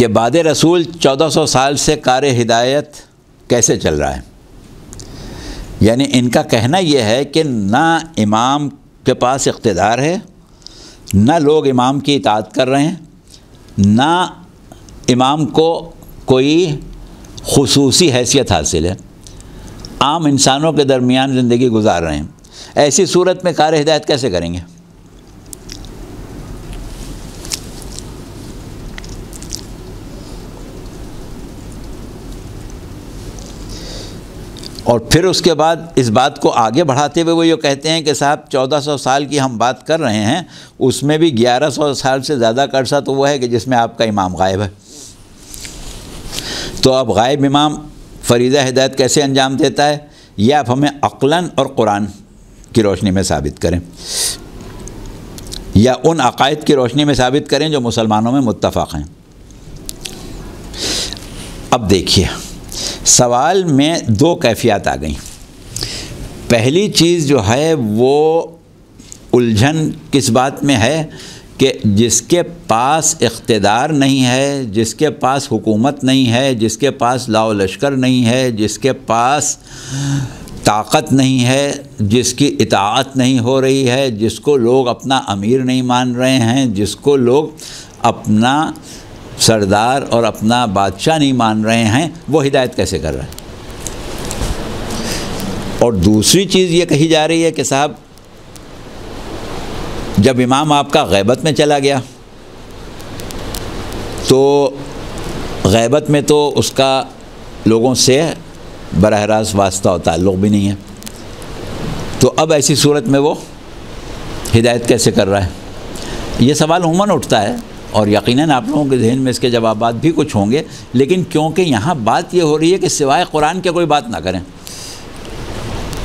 کہ بعد رسول 1400 سال سے کار ہدایت کیسے چل رہا ہے. یعنی ان کا کہنا یہ ہے کہ نہ امام کے پاس اقتدار ہے، نہ لوگ امام کی اطاعت کر رہے ہیں، نہ امام کو کوئی خصوصی حیثیت حاصل ہے، عام انسانوں کے درمیان زندگی گزار رہے ہیں. ایسی صورت میں کار ہدایت کیسے کریں گے؟ اور پھر اس کے بعد اس بات کو آگے بڑھاتے ہوئے وہ یہ کہتے ہیں کہ صاحب 1400 سال کی ہم بات کر رہے ہیں، اس میں بھی 1100 سال سے زیادہ کا عرصہ تو وہ ہے کہ جس میں آپ کا امام غائب ہے. تو اب غائب امام فریضہ ہدایت کیسے انجام دیتا ہے، یہ آپ ہمیں عقلاً اور قرآن کی روشنی میں ثابت کریں، یا ان عقائد کی روشنی میں ثابت کریں جو مسلمانوں میں متفق ہیں. اب دیکھیے، سوال میں دو کیفیات آ گئیں. پہلی چیز جو ہے وہ الجھن کس بات میں ہے کہ جس کے پاس اقتدار نہیں ہے، جس کے پاس حکومت نہیں ہے، جس کے پاس لاؤ لشکر نہیں ہے، جس کے پاس طاقت نہیں ہے، جس کی اطاعت نہیں ہو رہی ہے، جس کو لوگ اپنا امیر نہیں مان رہے ہیں، جس کو لوگ اپنا سردار اور اپنا بادشاہ نہیں مان رہے ہیں، وہ ہدایت کیسے کر رہا ہے؟ اور دوسری چیز یہ کہی جا رہی ہے کہ صاحب جب امام آپ کا غیبت میں چلا گیا تو غیبت میں تو اس کا لوگوں سے براہ راست واسطہ اور تعلق بھی نہیں ہے، تو اب ایسی صورت میں وہ ہدایت کیسے کر رہا ہے؟ یہ سوال عموماً اٹھتا ہے، اور یقیناً آپ لوگوں کے ذہن میں اس کے جوابات بھی کچھ ہوں گے، لیکن کیونکہ یہاں بات یہ ہو رہی ہے کہ سوائے قرآن کے کوئی بات نہ کریں،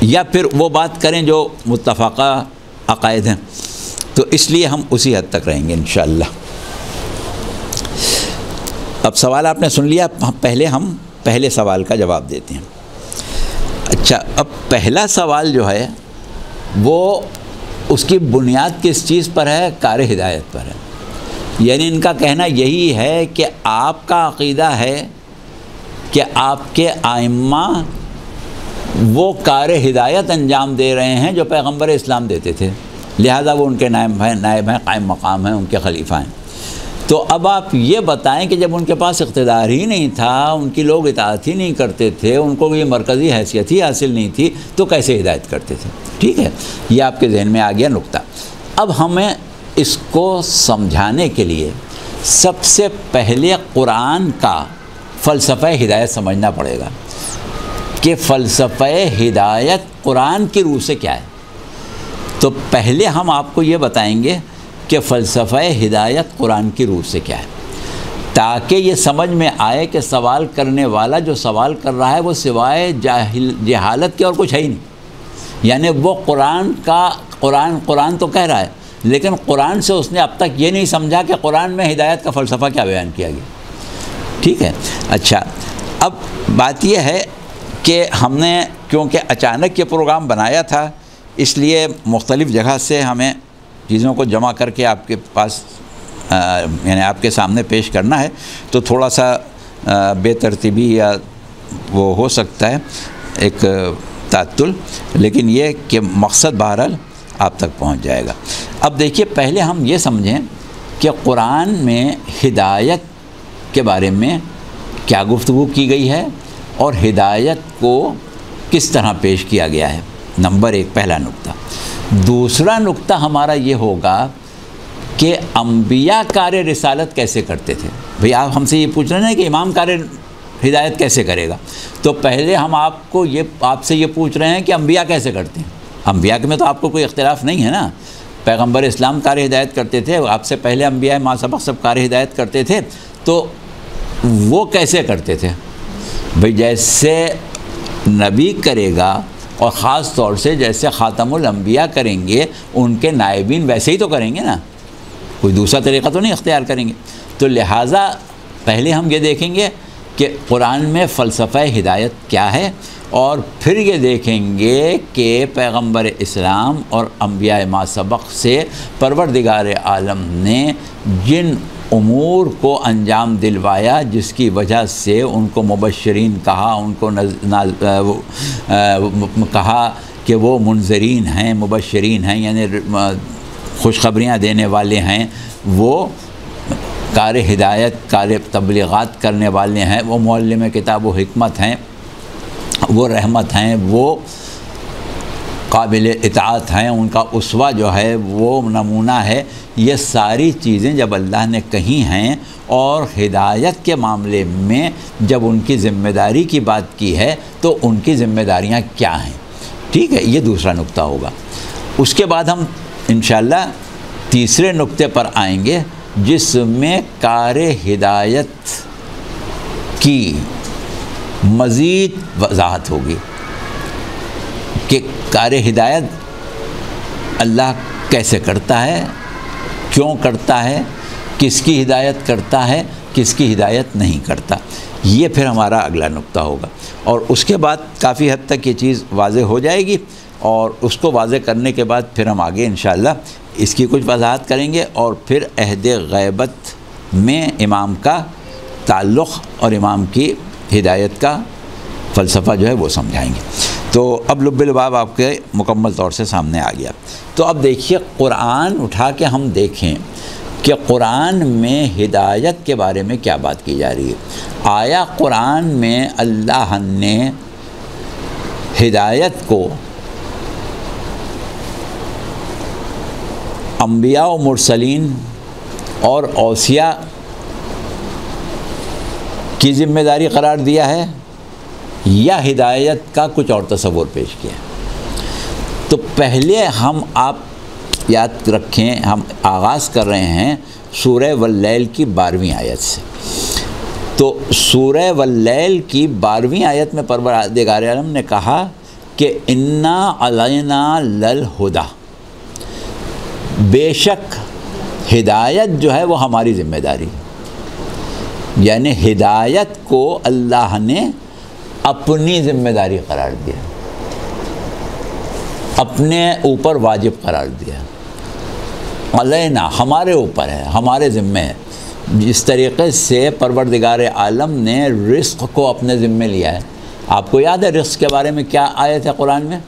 یا پھر وہ بات کریں جو متفقہ عقائد ہیں، تو اس لیے ہم اسی حد تک رہیں گے انشاءاللہ. اب سوال آپ نے سن لیا، ہم پہلے سوال کا جواب دیتے ہیں. اچھا، اب پہلا سوال جو ہے وہ اس کی بنیاد کس چیز پر ہے؟ کار ہدایت پر ہے. یعنی ان کا کہنا یہی ہے کہ آپ کا عقیدہ ہے کہ آپ کے ائمہ وہ کار ہدایت انجام دے رہے ہیں جو پیغمبر اسلام دیتے تھے، لہذا وہ ان کے نائب ہیں، قائم مقام ہیں، ان کے خلیفہ ہیں. تو اب آپ یہ بتائیں کہ جب ان کے پاس اقتدار ہی نہیں تھا، ان کی لوگ اطاعت ہی نہیں کرتے تھے، ان کو یہ مرکزی حیثیت ہی حاصل نہیں تھی، تو کیسے ہدایت کرتے تھے؟ ٹھیک ہے، یہ آپ کے ذہن میں آ گیا نقطہ. اب ہمیں اس کو سمجھانے کے لیے سب سے پہلے قرآن کا فلسفہ ہدایت سمجھنا پڑے گا کہ فلسفہ ہدایت قرآن کی روح سے کیا ہے. تو پہلے ہم آپ کو یہ بتائیں گے کہ فلسفہ ہدایت قرآن کی روح سے کیا ہے، تاکہ یہ سمجھ میں آئے کہ سوال کرنے والا جو سوال کر رہا ہے وہ سوائے جہالت کے اور کچھ ہے ہی نہیں. یعنی وہ قرآن تو کہہ رہا ہے، لیکن قرآن سے اس نے اب تک یہ نہیں سمجھا کہ قرآن میں ہدایت کا فلسفہ کیا بیان کیا گیا. ٹھیک ہے. اچھا، اب بات یہ ہے کہ ہم نے کیونکہ اچانک یہ پروگرام بنایا تھا، اس لیے مختلف جگہ سے ہمیں چیزوں کو جمع کر کے آپ کے پاس یعنی آپ کے سامنے پیش کرنا ہے، تو تھوڑا سا بے ترتیبی یا وہ ہو سکتا ہے، ایک تعطل، لیکن یہ کہ مقصد بہرحال آپ تک پہنچ جائے گا. اب دیکھیے، پہلے ہم یہ سمجھیں کہ قرآن میں ہدایت کے بارے میں کیا گفتگو کی گئی ہے اور ہدایت کو کس طرح پیش کیا گیا ہے. نمبر ایک، پہلا نقطہ. دوسرا نقطہ ہمارا یہ ہوگا کہ انبیاء کار رسالت کیسے کرتے تھے. بھئی آپ ہم سے یہ پوچھ رہے ہیں کہ امام کار ہدایت کیسے کرے گا، تو پہلے ہم آپ سے یہ پوچھ رہے ہیں کہ انبیاء کیسے کرتے ہیں. انبیاء میں تو آپ کو کوئی اختلاف نہیں ہے نا، پیغمبر اسلام کار ہدایت کرتے تھے، آپ سے پہلے انبیاء ما سبق سب کار ہدایت کرتے تھے، تو وہ کیسے کرتے تھے؟ بھئی جیسے نبی کرے گا، اور خاص طور سے جیسے خاتم الانبیاء کریں گے، ان کے نائبین ویسے ہی تو کریں گے نا، کوئی دوسرا طریقہ تو نہیں اختیار کریں گے. تو لہٰذا پہلے ہم یہ دیکھیں گے کہ قرآن میں فلسفہ ہدایت کیا ہے، اور پھر یہ دیکھیں گے کہ پیغمبر اسلام اور انبیاء ما سبق سے پروردگار عالم نے جن امور کو انجام دلوایا جس کی وجہ سے ان کو مبشرین کہا، ان کو کہا کہ وہ منذرین ہیں، مبشرین ہیں، یعنی خوشخبریاں دینے والے ہیں، وہ کار ہدایت، کار تبلیغات کرنے والے ہیں، وہ معلم کتاب و حکمت ہیں، وہ رحمت ہیں، وہ قابل اطاعت ہیں، ان کا اسوہ جو ہے وہ نمونہ ہے۔ یہ ساری چیزیں جب اللہ نے کہی ہیں اور ہدایت کے معاملے میں جب ان کی ذمہ داری کی بات کی ہے تو ان کی ذمہ داریاں کیا ہیں، ٹھیک ہے، یہ دوسرا نقطہ ہوگا۔ اس کے بعد ہم انشاءاللہ تیسرے نقطے پر آئیں گے جس میں کار ہدایت کی مزید وضاحت ہوگی کہ کار ہدایت اللہ کیسے کرتا ہے، کیوں کرتا ہے، کس کی ہدایت کرتا ہے، کس کی ہدایت نہیں کرتا، یہ پھر ہمارا اگلا نقطہ ہوگا۔ اور اس کے بعد کافی حد تک یہ چیز واضح ہو جائے گی، اور اس کو واضح کرنے کے بعد پھر ہم آگے انشاءاللہ اس کی کچھ وضاحت کریں گے، اور پھر عہد غیبت میں امام کا تعلق اور امام کی ہدایت کا فلسفہ جو ہے وہ سمجھائیں گے۔ تو اب لب لباب آپ کے مکمل طور سے سامنے آ گیا۔ تو اب دیکھیے قرآن اٹھا کے ہم دیکھیں کہ قرآن میں ہدایت کے بارے میں کیا بات کی جا رہی ہے۔ آیا قرآن میں اللہ نے ہدایت کو انبیاء و مرسلین اور اوصیاء کی ذمہ داری قرار دیا ہے یا ہدایت کا کچھ اور تصور پیش کیا ہے؟ تو پہلے ہم آپ یاد رکھیں، ہم آغاز کر رہے ہیں سورہ واللیل کی 12ویں آیت سے۔ تو سورہ واللیل کی 12ویں آیت میں پروردگار عالم نے کہا کہ انا علینا للہدی، بے شک ہدایت جو ہے وہ ہماری ذمہ داری، یعنی ہدایت کو اللہ نے اپنی ذمہ داری قرار دیا، اپنے اوپر واجب قرار دیا۔ علینا ہمارے اوپر ہے، ہمارے ذمہ ہے۔ جس طریقے سے پروردگار عالم نے رزق کو اپنے ذمہ لیا ہے۔ آپ کو یاد ہے رزق کے بارے میں کیا آیت ہے قرآن میں؟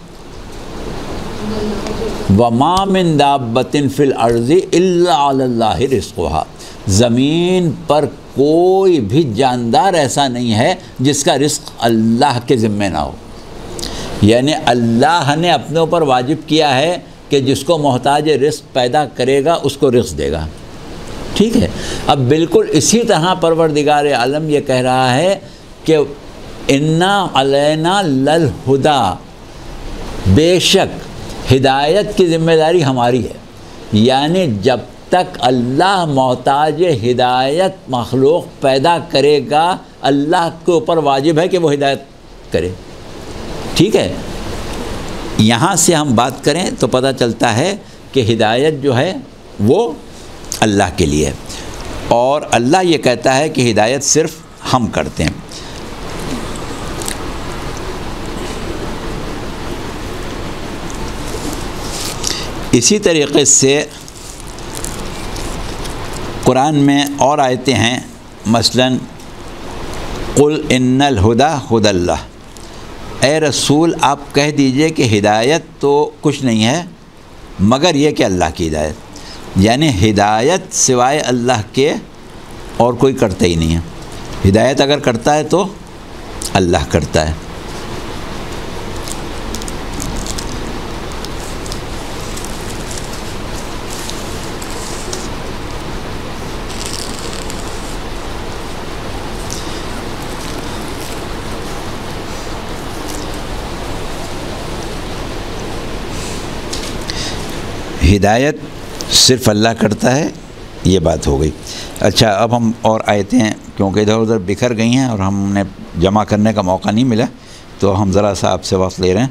وَمَا مِن دَابَّةٍ فِي الْأَرْضِ إِلَّا عَلَى اللَّهِ رِزْقُهَا، زمین پر کوئی بھی جاندار ایسا نہیں ہے جس کا رزق اللہ کے ذمہ نہ ہو، یعنی اللہ نے اپنے اوپر واجب کیا ہے کہ جس کو محتاج رزق پیدا کرے گا اس کو رزق دے گا، ٹھیک ہے۔ اب بالکل اسی طرح پروردگار عالم یہ کہہ رہا ہے کہ انا علینا للہدی، بے شک ہدایت کی ذمہ داری ہماری ہے، یعنی جب تک اللہ محتاج ہدایت مخلوق پیدا کرے گا اللہ کے اوپر واجب ہے کہ وہ ہدایت کرے، ٹھیک ہے۔ یہاں سے ہم بات کریں تو پتہ چلتا ہے کہ ہدایت جو ہے وہ اللہ کے لیے ہے، اور اللہ یہ کہتا ہے کہ ہدایت صرف ہم کرتے ہیں۔ اسی طریقے سے قرآن میں اور آیتیں ہیں، مثلاً قل ان الہدی ہدی اللہ، اے رسول آپ کہہ دیجئے کہ ہدایت تو کچھ نہیں ہے مگر یہ کہ اللہ کی ہدایت، یعنی ہدایت سوائے اللہ کے اور کوئی کرتا ہی نہیں ہے۔ ہدایت اگر کرتا ہے تو اللہ کرتا ہے۔ ہدایت صرف اللہ کرتا ہے، یہ بات ہو گئی۔ اچھا اب ہم اور آیتیں کیونکہ ادھر ادھر بکھر گئی ہیں اور ہم نے جمع کرنے کا موقع نہیں ملا تو ہم ذرا سا آپ سے وقت لے رہے ہیں۔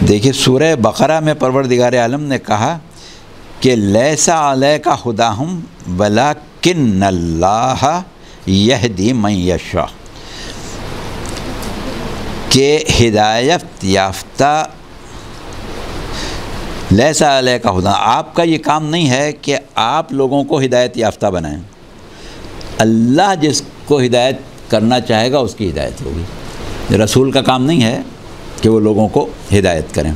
دیکھیے سورہ بقرہ میں پروردگار عالم نے کہا کہ لیس علیک ھداھم ولکن اللہ یہدی من یشاء، کہ ہدایت یافتہ لیسا علیہ کا ہدا، آپ کا یہ کام نہیں ہے کہ آپ لوگوں کو ہدایت یافتہ بنائیں، اللہ جس کو ہدایت کرنا چاہے گا اس کی ہدایت ہوگی، رسول کا کام نہیں ہے کہ وہ لوگوں کو ہدایت کریں۔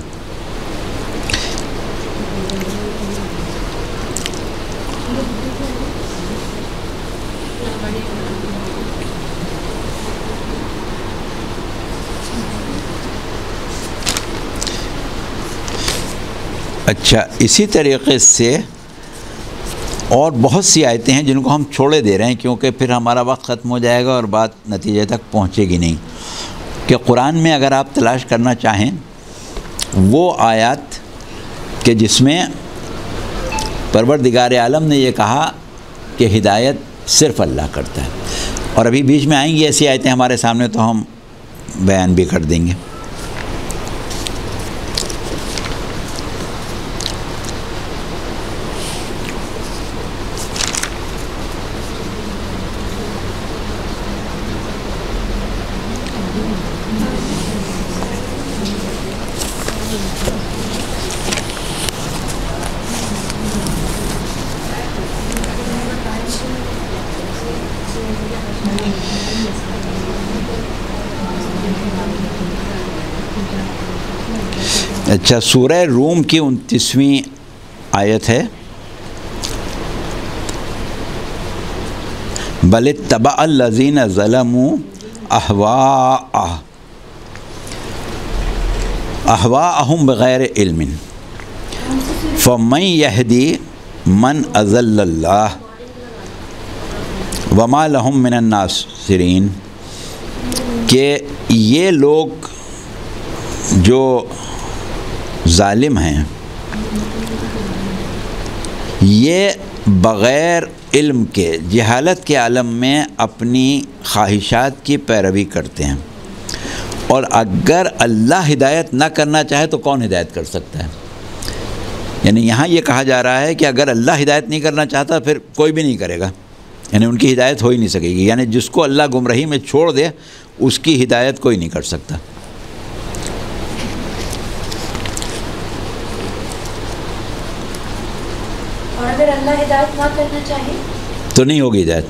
اچھا، اسی طریقے سے اور بہت سی آیتیں ہیں جن کو ہم چھوڑے دے رہے ہیں کیونکہ پھر ہمارا وقت ختم ہو جائے گا اور بات نتیجے تک پہنچے گی نہیں، کہ قرآن میں اگر آپ تلاش کرنا چاہیں وہ آیات کہ جس میں پروردگار عالم نے یہ کہا کہ ہدایت صرف اللہ کرتا ہے، اور ابھی بیچ میں آئیں گی ایسی آیتیں ہمارے سامنے تو ہم بیان بھی کر دیں گے۔ اچھا، سورہ روم کی 29ویں آیت ہے، بل اتبع الذین ظلموا اہواءہم بغیر علم فمن یہدی من اضل اللہ وما لہم من الناصرین، کہ یہ لوگ جو ظالم ہیں یہ بغیر علم کے جہالت کے عالم میں اپنی خواہشات کی پیروی کرتے ہیں، اور اگر اللہ ہدایت نہ کرنا چاہے تو کون ہدایت کر سکتا ہے؟ یعنی یہاں یہ کہا جا رہا ہے کہ اگر اللہ ہدایت نہیں کرنا چاہتا پھر کوئی بھی نہیں کرے گا، یعنی ان کی ہدایت ہو ہی نہیں سکے گی، یعنی جس کو اللہ گمراہی میں چھوڑ دے اس کی ہدایت کوئی نہیں کر سکتا۔ اگر اللہ ہدایت نہ کرنا چاہے تو نہیں ہوگی ہدایت،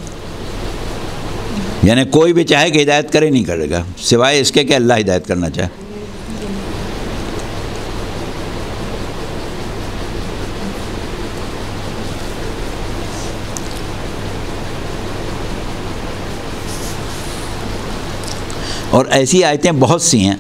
یعنی کوئی بھی چاہے کہ ہدایت کرے نہیں کرے گا سوائے اس کے کہ اللہ ہدایت کرنا چاہے۔ اور ایسی آیتیں بہت سی ہیں،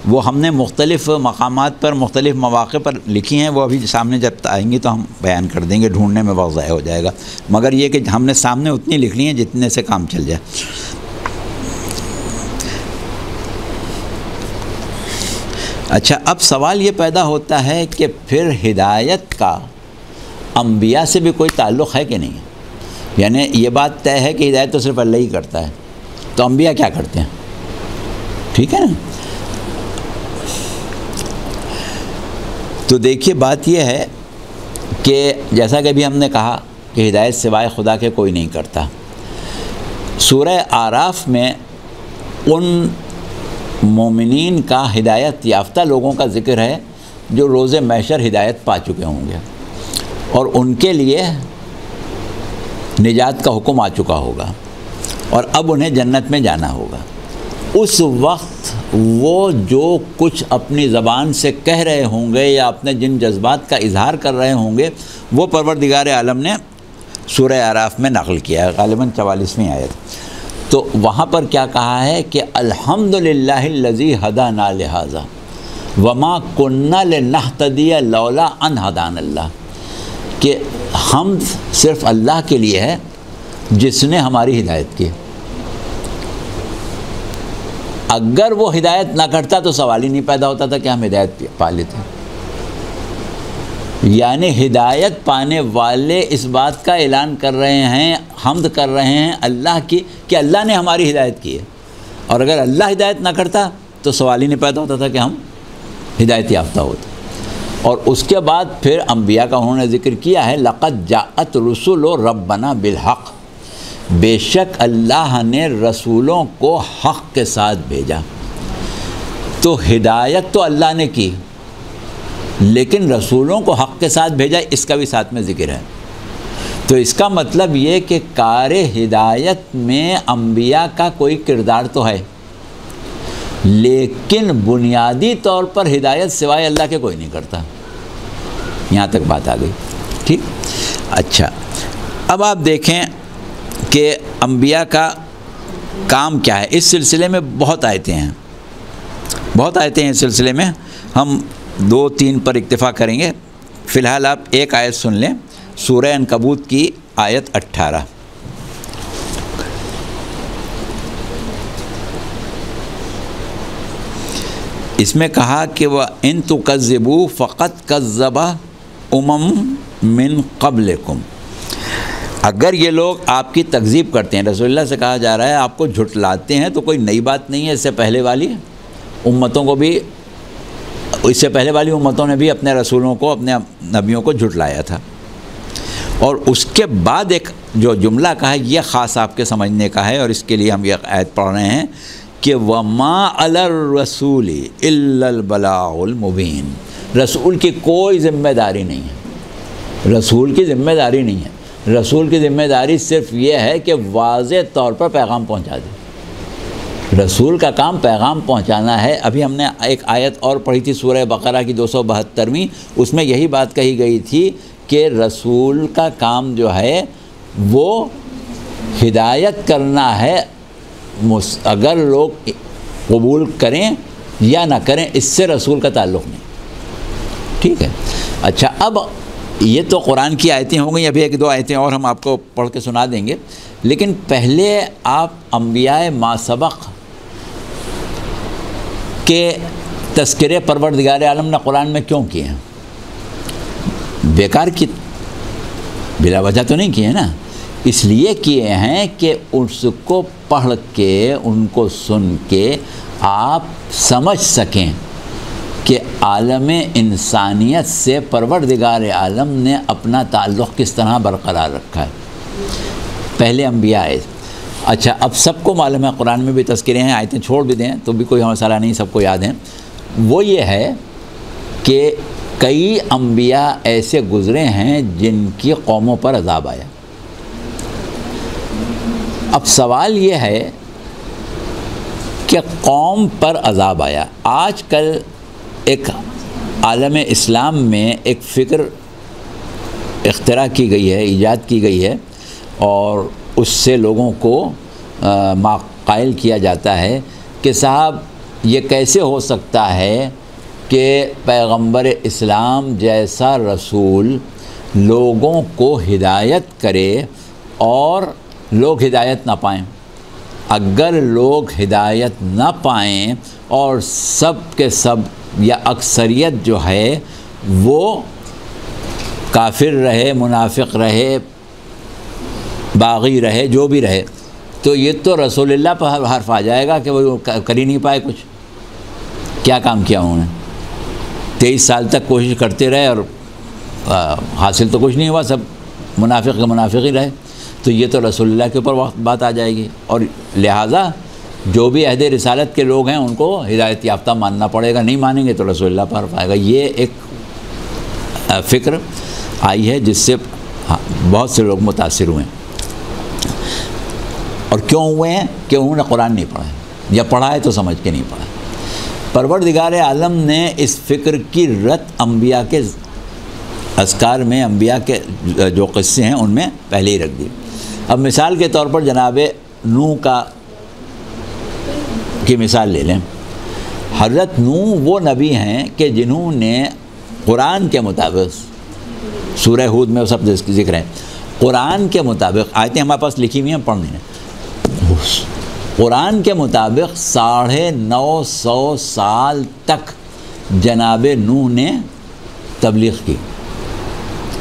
وہ ہم نے مختلف مقامات پر مختلف مواقع پر لکھی ہیں، وہ ابھی سامنے جب آئیں گی تو ہم بیان کر دیں گے، ڈھونڈنے میں وقت ضائع ہو جائے گا، مگر یہ کہ ہم نے سامنے اتنی لکھ لی ہیں جتنے سے کام چل جائے۔ اچھا، اب سوال یہ پیدا ہوتا ہے کہ پھر ہدایت کا انبیاء سے بھی کوئی تعلق ہے کہ نہیں ہے؟ یعنی یہ بات طے ہے کہ ہدایت تو صرف اللہ ہی کرتا ہے، تو انبیاء کیا کرتے ہیں؟ ٹھیک ہے نا؟ تو دیکھیے بات یہ ہے کہ جیسا کہ ابھی ہم نے کہا کہ ہدایت سوائے خدا کے کوئی نہیں کرتا، سورہ اعراف میں ان مومنین کا ہدایت یافتہ لوگوں کا ذکر ہے جو روز محشر ہدایت پا چکے ہوں گے اور ان کے لیے نجات کا حکم آ چکا ہوگا اور اب انہیں جنت میں جانا ہوگا۔ اس وقت وہ جو کچھ اپنی زبان سے کہہ رہے ہوں گے یا اپنے جن جذبات کا اظہار کر رہے ہوں گے وہ پروردگار عالم نے سورہ اعراف میں نقل کیا ہے، غالباً 44ویں آیت۔ تو وہاں پر کیا کہا ہے کہ الحمدللہ الذی ہدانا لہذا وما کنا لنہتدی لولا ان ہدانا اللہ، کہ حمد صرف اللہ کے لیے ہے جس نے ہماری ہدایت کی، اگر وہ ہدایت نہ کرتا تو سوال ہی نہیں پیدا ہوتا تھا کہ ہم ہدایت پا لیتے۔ یعنی ہدایت پانے والے اس بات کا اعلان کر رہے ہیں، حمد کر رہے ہیں اللہ کی کہ اللہ نے ہماری ہدایت کی ہے، اور اگر اللہ ہدایت نہ کرتا تو سوال ہی نہیں پیدا ہوتا تھا کہ ہم ہدایت یافتہ ہوتے۔ اور اس کے بعد پھر انبیاء کا انہوں نے ذکر کیا ہے، لقد جاءت رسل ربنا بالحق، بے شک اللہ نے رسولوں کو حق کے ساتھ بھیجا۔ تو ہدایت تو اللہ نے کی، لیکن رسولوں کو حق کے ساتھ بھیجا، اس کا بھی ساتھ میں ذکر ہے۔ تو اس کا مطلب یہ کہ کار ہدایت میں انبیاء کا کوئی کردار تو ہے، لیکن بنیادی طور پر ہدایت سوائے اللہ کے کوئی نہیں کرتا۔ یہاں تک بات آ گئی، ٹھیک۔ اچھا، اب آپ دیکھیں کہ انبیاء کا کام کیا ہے۔ اس سلسلے میں بہت آیتیں ہیں، بہت آیتیں ہیں اس سلسلے میں، ہم 2-3 پر اکتفا کریں گے۔ فی الحال آپ ایک آیت سن لیں، سورہ عنکبوت کی آیت 18۔ اس میں کہا کہ وَإِن تُكَذِّبُوا فَقَدْ كَذَّبَ مِن قَبْلِكُمْ، اگر یہ لوگ آپ کی تکذیب کرتے ہیں، رسول اللہ سے کہا جا رہا ہے آپ کو جھٹلاتے ہیں، تو کوئی نئی بات نہیں ہے، اس سے پہلے والی امتوں کو بھی، اس سے پہلے والی امتوں نے بھی اپنے رسولوں کو، اپنے نبیوں کو جھٹلایا تھا۔ اور اس کے بعد ایک جو جملہ کہا ہے یہ خاص آپ کے سمجھنے کا ہے، اور اس کے لیے ہم یہ آیت پڑھ رہے ہیں کہ وَمَا عَلَى الرَّسُولِ إِلَّا الْبَلَاغُ الْمُبِينُ، رسول کی کوئی ذمہ داری نہیں ہے، رسول کی ذمہ داری نہیں ہے، رسول کی ذمہ داری صرف یہ ہے کہ واضح طور پر پیغام پہنچا دے۔ رسول کا کام پیغام پہنچانا ہے۔ ابھی ہم نے ایک آیت اور پڑھی تھی سورہ بقرہ کی 272ویں، اس میں یہی بات کہی گئی تھی کہ رسول کا کام جو ہے وہ ہدایت کرنا ہے، اگر لوگ قبول کریں یا نہ کریں اس سے رسول کا تعلق نہیں، ٹھیک ہے۔ اچھا، اب یہ تو قرآن کی آیتیں ہوں گئی، ابھی 1-2 آیتیں اور ہم آپ کو پڑھ کے سنا دیں گے، لیکن پہلے آپ انبیاء ما سبق کے تذکرے پروردگار عالم نے قرآن میں کیوں کیے ہیں؟ بیکار کی بلا وجہ تو نہیں کیے نا، اس لیے کیے ہیں کہ اس کو پڑھ کے، ان کو سن کے آپ سمجھ سکیں کہ عالم انسانیت سے پروردگار عالم نے اپنا تعلق کس طرح برقرار رکھا ہے۔ پہلے انبیاء آئے۔ اچھا، اب سب کو معلوم ہے قرآن میں بھی تذکرے ہیں، آیتیں چھوڑ بھی دیں تو بھی کوئی مسئلہ نہیں، سب کو یاد ہیں۔ وہ یہ ہے کہ کئی انبیاء ایسے گزرے ہیں جن کی قوموں پر عذاب آیا۔ اب سوال یہ ہے کہ قوم پر عذاب آیا۔ آج کل ایک عالم اسلام میں ایک فکر اختراع کی گئی ہے، ایجاد کی گئی ہے، اور اس سے لوگوں کو قائل کیا جاتا ہے کہ صاحب یہ کیسے ہو سکتا ہے کہ پیغمبر اسلام جیسا رسول لوگوں کو ہدایت کرے اور لوگ ہدایت نہ پائیں۔ اگر لوگ ہدایت نہ پائیں اور سب کے سب یا اکثریت جو ہے وہ کافر رہے، منافق رہے، باغی رہے، جو بھی رہے، تو یہ تو رسول اللہ پر حرف آ جائے گا کہ وہ کر ہی نہیں پائے کچھ۔ کیا کام کیا انہوں نے؟ 23 سال تک کوشش کرتے رہے اور حاصل تو کچھ نہیں ہوا، سب منافق کے منافق ہی رہے، تو یہ تو رسول اللہ کے اوپر بات آ جائے گی، اور لہٰذا جو بھی عہد رسالت کے لوگ ہیں ان کو ہدایت یافتہ ماننا پڑے گا، نہیں مانیں گے تو رسول اللہ پر حرف آئے گا۔ یہ ایک فکر آئی ہے جس سے بہت سے لوگ متاثر ہوئے ہیں۔ اور کیوں ہوئے ہیں؟ کہ انہوں نے قرآن نہیں پڑھا ہے، یا پڑھا ہے تو سمجھ کے نہیں پڑھا۔ پروردگار عالم نے اس فکر کی رد انبیاء کے اذکار میں، انبیاء کے جو قصے ہیں ان میں پہلے ہی رکھ دی۔ اب مثال کے طور پر جناب نوح کی مثال لے لیں۔ حضرت نوح وہ نبی ہیں کہ جنہوں نے قرآن کے مطابق، سورہ ہود میں وہ سب ذکر ہے، قرآن کے مطابق، آیتیں ہمارے پاس لکھی ہوئی ہیں، پڑھنے ہیں، قرآن کے مطابق 950 سال تک جناب نوح نے تبلیغ کی۔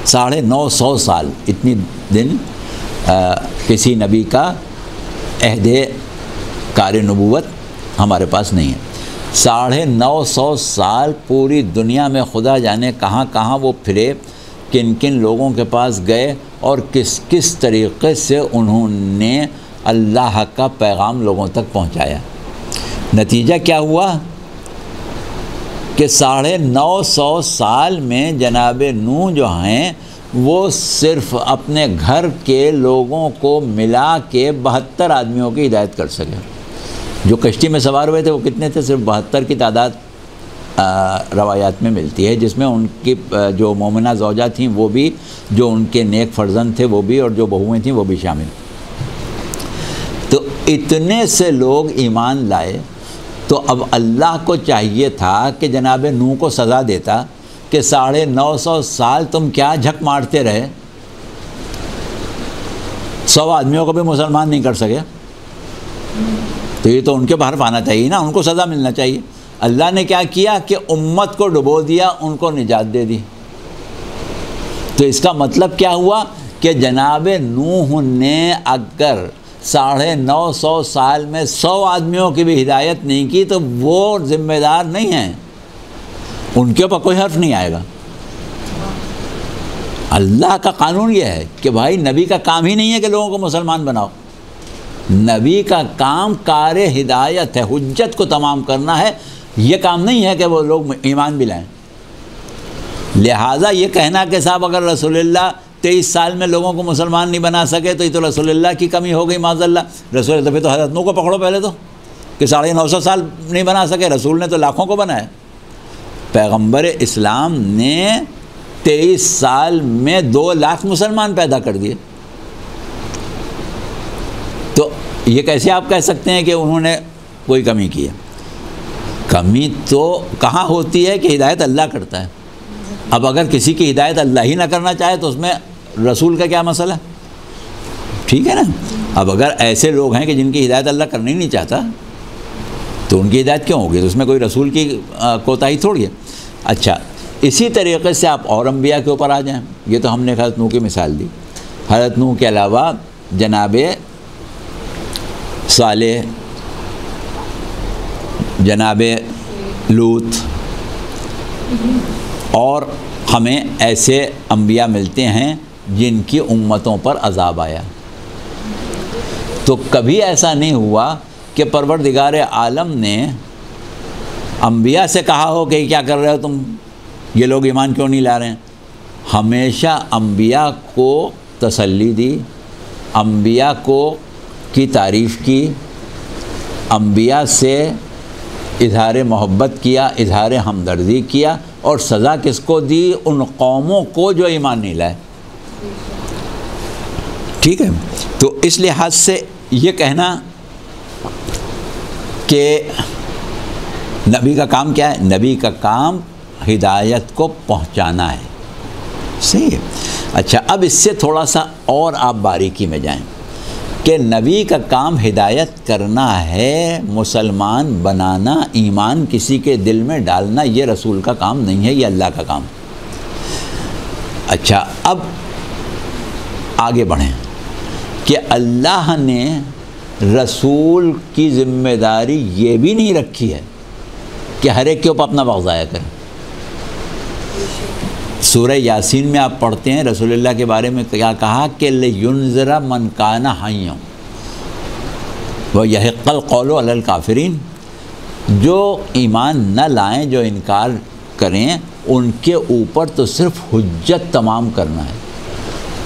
950 سال، اتنی دن کسی نبی کا عہد کار نبوت ہمارے پاس نہیں ہے۔ 950 سال پوری دنیا میں خدا جانے کہاں کہاں وہ پھرے، کن کن لوگوں کے پاس گئے، اور کس کس طریقے سے انہوں نے اللہ کا پیغام لوگوں تک پہنچایا۔ نتیجہ کیا ہوا کہ 950 سال میں جناب نوح جو ہیں وہ صرف اپنے گھر کے لوگوں کو ملا کے 72 آدمیوں کی ہدایت کر سکے. جو کشتی میں سوار ہوئے تھے وہ کتنے تھے؟ صرف 72 کی تعداد روایات میں ملتی ہے، جس میں ان کی جو مومنہ زوجہ تھیں وہ بھی، جو ان کے نیک فرزند تھے وہ بھی، اور جو بہویں تھیں وہ بھی شامل. تو اتنے سے لوگ ایمان لائے. تو اب اللہ کو چاہیے تھا کہ جناب نوح کو سزا دیتا کہ 950 سال تم کیا جھک مارتے رہے، 100 آدمیوں کو بھی مسلمان نہیں کر سکے. تو یہ تو ان کے باہر پانا چاہیے نا، ان کو سزا ملنا چاہیے. اللہ نے کیا کیا کہ امت کو ڈبو دیا، ان کو نجات دے دی. تو اس کا مطلب کیا ہوا کہ جناب نوح نے اگر 950 سال میں 100 آدمیوں کی بھی ہدایت نہیں کی تو وہ ذمہ دار نہیں ہیں، ان کے اوپر کوئی حرف نہیں آئے گا. اللہ کا قانون یہ ہے کہ بھائی نبی کا کام ہی نہیں ہے کہ لوگوں کو مسلمان بناؤ. نبی کا کام کار ہدایت ہے، حجت کو تمام کرنا ہے. یہ کام نہیں ہے کہ وہ لوگ ایمان بھی لائیں. لہٰذا یہ کہنا کہ صاحب اگر رسول اللہ 23 سال میں لوگوں کو مسلمان نہیں بنا سکے تو یہ تو رسول اللہ کی کمی ہو گئی معاذ اللہ. رسول اللہ تو حضرت نوح کو پکڑو پہلے تو، کہ 950 سال نہیں بنا سکے، رسول نے تو لاکھوں کو بنایا. پیغمبر اسلام نے 23 سال میں 2 لاکھ مسلمان پیدا کر دیے. تو یہ کیسے آپ کہہ سکتے ہیں کہ انہوں نے کوئی کمی کی ہے؟ کمی تو کہاں ہوتی ہے کہ ہدایت اللہ کرتا ہے. اب اگر کسی کی ہدایت اللہ ہی نہ کرنا چاہے تو اس میں رسول کا کیا مسئلہ؟ ٹھیک ہے نا. اب اگر ایسے لوگ ہیں کہ جن کی ہدایت اللہ کرنا ہی نہیں چاہتا تو ان کی ہدایت کیوں ہوگی؟ تو اس میں کوئی رسول کی کوتاہی تھوڑی ہے. اچھا، اسی طریقے سے آپ اور انبیاء کے اوپر آ جائیں. یہ تو ہم نے حضرت نوح کی مثال دی. حضرت نوح کے علاوہ جناب صالح، جناب لوط، اور ہمیں ایسے انبیاء ملتے ہیں جن کی امتوں پر عذاب آیا. تو کبھی ایسا نہیں ہوا کہ پروردگار عالم نے انبیاء سے کہا ہو کہ کیا کر رہے ہو تم، یہ لوگ ایمان کیوں نہیں لا رہے ہیں. ہمیشہ انبیاء کو تسلی دی، انبیاء کو کی تعریف کی، انبیاء سے اظہار محبت کیا، اظہار ہمدردی کیا، اور سزا کس کو دی؟ ان قوموں کو جو ایمان نہیں لائے. ٹھیک ہے. تو اس لحاظ سے یہ کہنا کہ نبی کا کام کیا ہے؟ نبی کا کام ہدایت کو پہنچانا ہے. صحیح ہے. اچھا، اب اس سے تھوڑا سا اور آپ باریکی میں جائیں کہ نبی کا کام ہدایت کرنا ہے، مسلمان بنانا، ایمان کسی کے دل میں ڈالنا. یہ رسول کا کام نہیں ہے، یہ اللہ کا کام. اچھا، اب آگے بڑھیں کہ اللہ نے رسول کی ذمہ داری یہ بھی نہیں رکھی ہے کہ ہر ایک کے اوپر اپنا وقت ضائع کریں. سورہ یاسین میں آپ پڑھتے ہیں رسول اللہ کے بارے میں کیا کہا کہ لِيُنذِرَ مَنْ كَانَ حَيًّا وَيَحِقَّ الْقَوْلُ عَلَى الْكَافِرِينَ. جو ایمان نہ لائیں، جو انکار کریں، ان کے اوپر تو صرف حجت تمام کرنا ہے.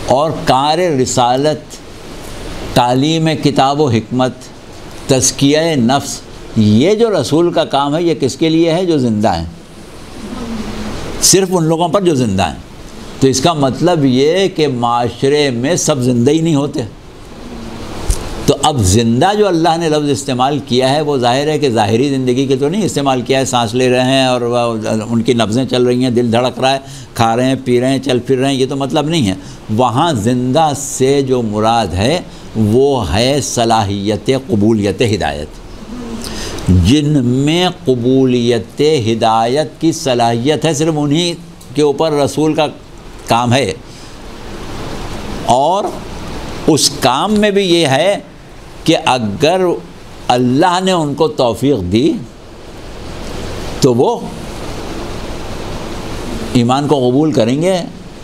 اور کار رسالت، تعلیم کتاب و حکمت، تزکیہ نفس، یہ جو رسول کا کام ہے یہ کس کے لیے ہے؟ جو زندہ ہیں، صرف ان لوگوں پر جو زندہ ہیں. تو اس کا مطلب یہ کہ معاشرے میں سب زندہ ہی نہیں ہوتے. تو اب زندہ جو اللہ نے لفظ استعمال کیا ہے وہ ظاہر ہے کہ ظاہری زندگی کے تو نہیں استعمال کیا ہے. سانس لے رہے ہیں اور ان کی نبضیں چل رہی ہیں، دل دھڑک رہا ہے، کھا رہے ہیں، پی رہے ہیں، چل پھر رہے ہیں، یہ تو مطلب نہیں ہے. وہاں زندہ سے جو مراد ہے وہ ہے صلاحیت قبولیت ہدایت. جن میں قبولیت ہدایت کی صلاحیت ہے صرف انہی کے اوپر رسول کا کام ہے. اور اس کام میں بھی یہ ہے کہ اگر اللہ نے ان کو توفیق دی تو وہ ایمان کو قبول کریں گے،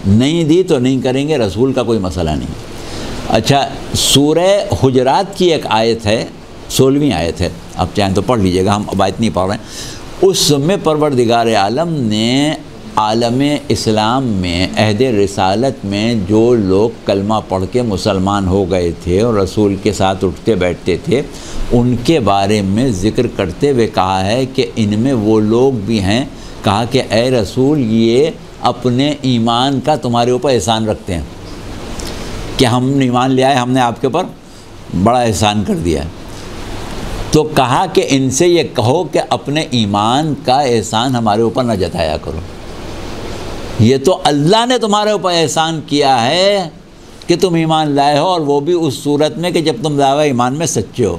نہیں دی تو نہیں کریں گے، رسول کا کوئی مسئلہ نہیں. اچھا، سورہ حجرات کی ایک آیت ہے، 16ویں آیت ہے، آپ چاہیں تو پڑھ لیجئے گا، ہم اب آیت نہیں پڑھ رہے ہیں. اس میں پروردگار عالم نے عالم اسلام میں عہد رسالت میں جو لوگ کلمہ پڑھ کے مسلمان ہو گئے تھے اور رسول کے ساتھ اٹھتے بیٹھتے تھے، ان کے بارے میں ذکر کرتے ہوئے کہا ہے کہ ان میں وہ لوگ بھی ہیں، کہا کہ اے رسول یہ اپنے ایمان کا تمہارے اوپر احسان رکھتے ہیں کہ ہم ایمان لے آئے، ہم نے آپ کے اوپر بڑا احسان کر دیا ہے۔ تو کہا کہ ان سے یہ کہو کہ اپنے ایمان کا احسان ہمارے اوپر نہ جتایا کرو، یہ تو اللہ نے تمہارے اوپر احسان کیا ہے کہ تم ایمان لائے ہو، اور وہ بھی اس صورت میں کہ جب تم دعویٰ ایمان میں سچے ہو۔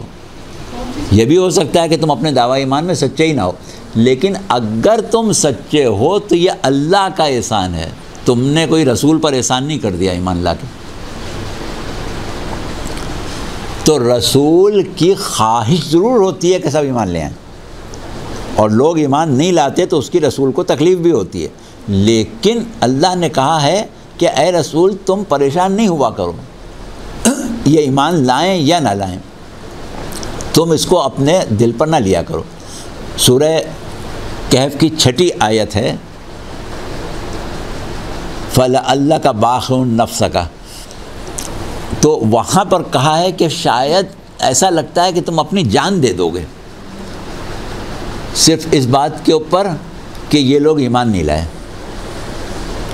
یہ بھی ہو سکتا ہے کہ تم اپنے دعویٰ ایمان میں سچے ہی نہ ہو، لیکن اگر تم سچے ہو تو یہ اللہ کا احسان ہے، تم نے کوئی رسول پر احسان نہیں کر دیا ایمان لا کے۔ تو رسول کی خواہش ضرور ہوتی ہے کہ سب ایمان لے آئیں، اور لوگ ایمان نہیں لاتے تو اس کی رسول کو تکلیف بھی ہوتی ہے، لیکن اللہ نے کہا ہے کہ اے رسول تم پریشان نہیں ہوا کرو، یہ ایمان لائیں یا نہ لائیں، تم اس کو اپنے دل پر نہ لیا کرو۔ سورہ کہف کی 6 آیت ہے، فَلَعَلَّكَ بَاخِعٌ نَفْسَكَ، تو وہاں پر کہا ہے کہ شاید ایسا لگتا ہے کہ تم اپنی جان دے دو گے صرف اس بات کے اوپر کہ یہ لوگ ایمان نہیں لائے،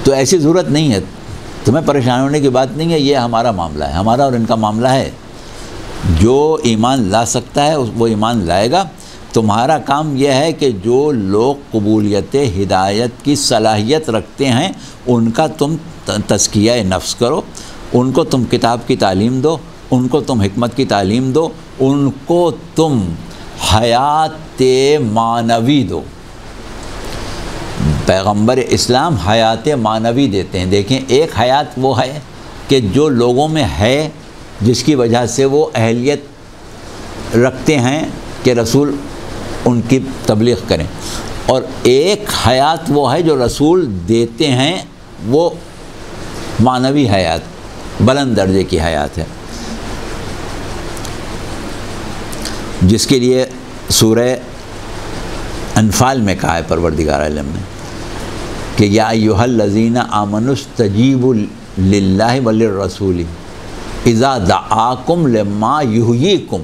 تو ایسی ضرورت نہیں ہے، تمہیں پریشان ہونے کی بات نہیں ہے، یہ ہمارا معاملہ ہے، ہمارا اور ان کا معاملہ ہے، جو ایمان لا سکتا ہے وہ ایمان لائے گا۔ تمہارا کام یہ ہے کہ جو لوگ قبولیت ہدایت کی صلاحیت رکھتے ہیں ان کا تم تزکیہ نفس کرو، ان کو تم کتاب کی تعلیم دو، ان کو تم حکمت کی تعلیم دو، ان کو تم حیات معنوی دو۔ پیغمبر اسلام حیات معنوی دیتے ہیں۔ دیکھیں ایک حیات وہ ہے کہ جو لوگوں میں ہے جس کی وجہ سے وہ اہلیت رکھتے ہیں کہ رسول ان کی تبلیغ کریں، اور ایک حیات وہ ہے جو رسول دیتے ہیں، وہ معنوی حیات بلند درجے کی حیات ہے، جس کے لیے سورہ انفال میں کہا ہے پروردگار عالم نے کہ یا ایھا الذین آمنوا استجیبوا للہ وللرسول اذا دعاکم لما یحییکم،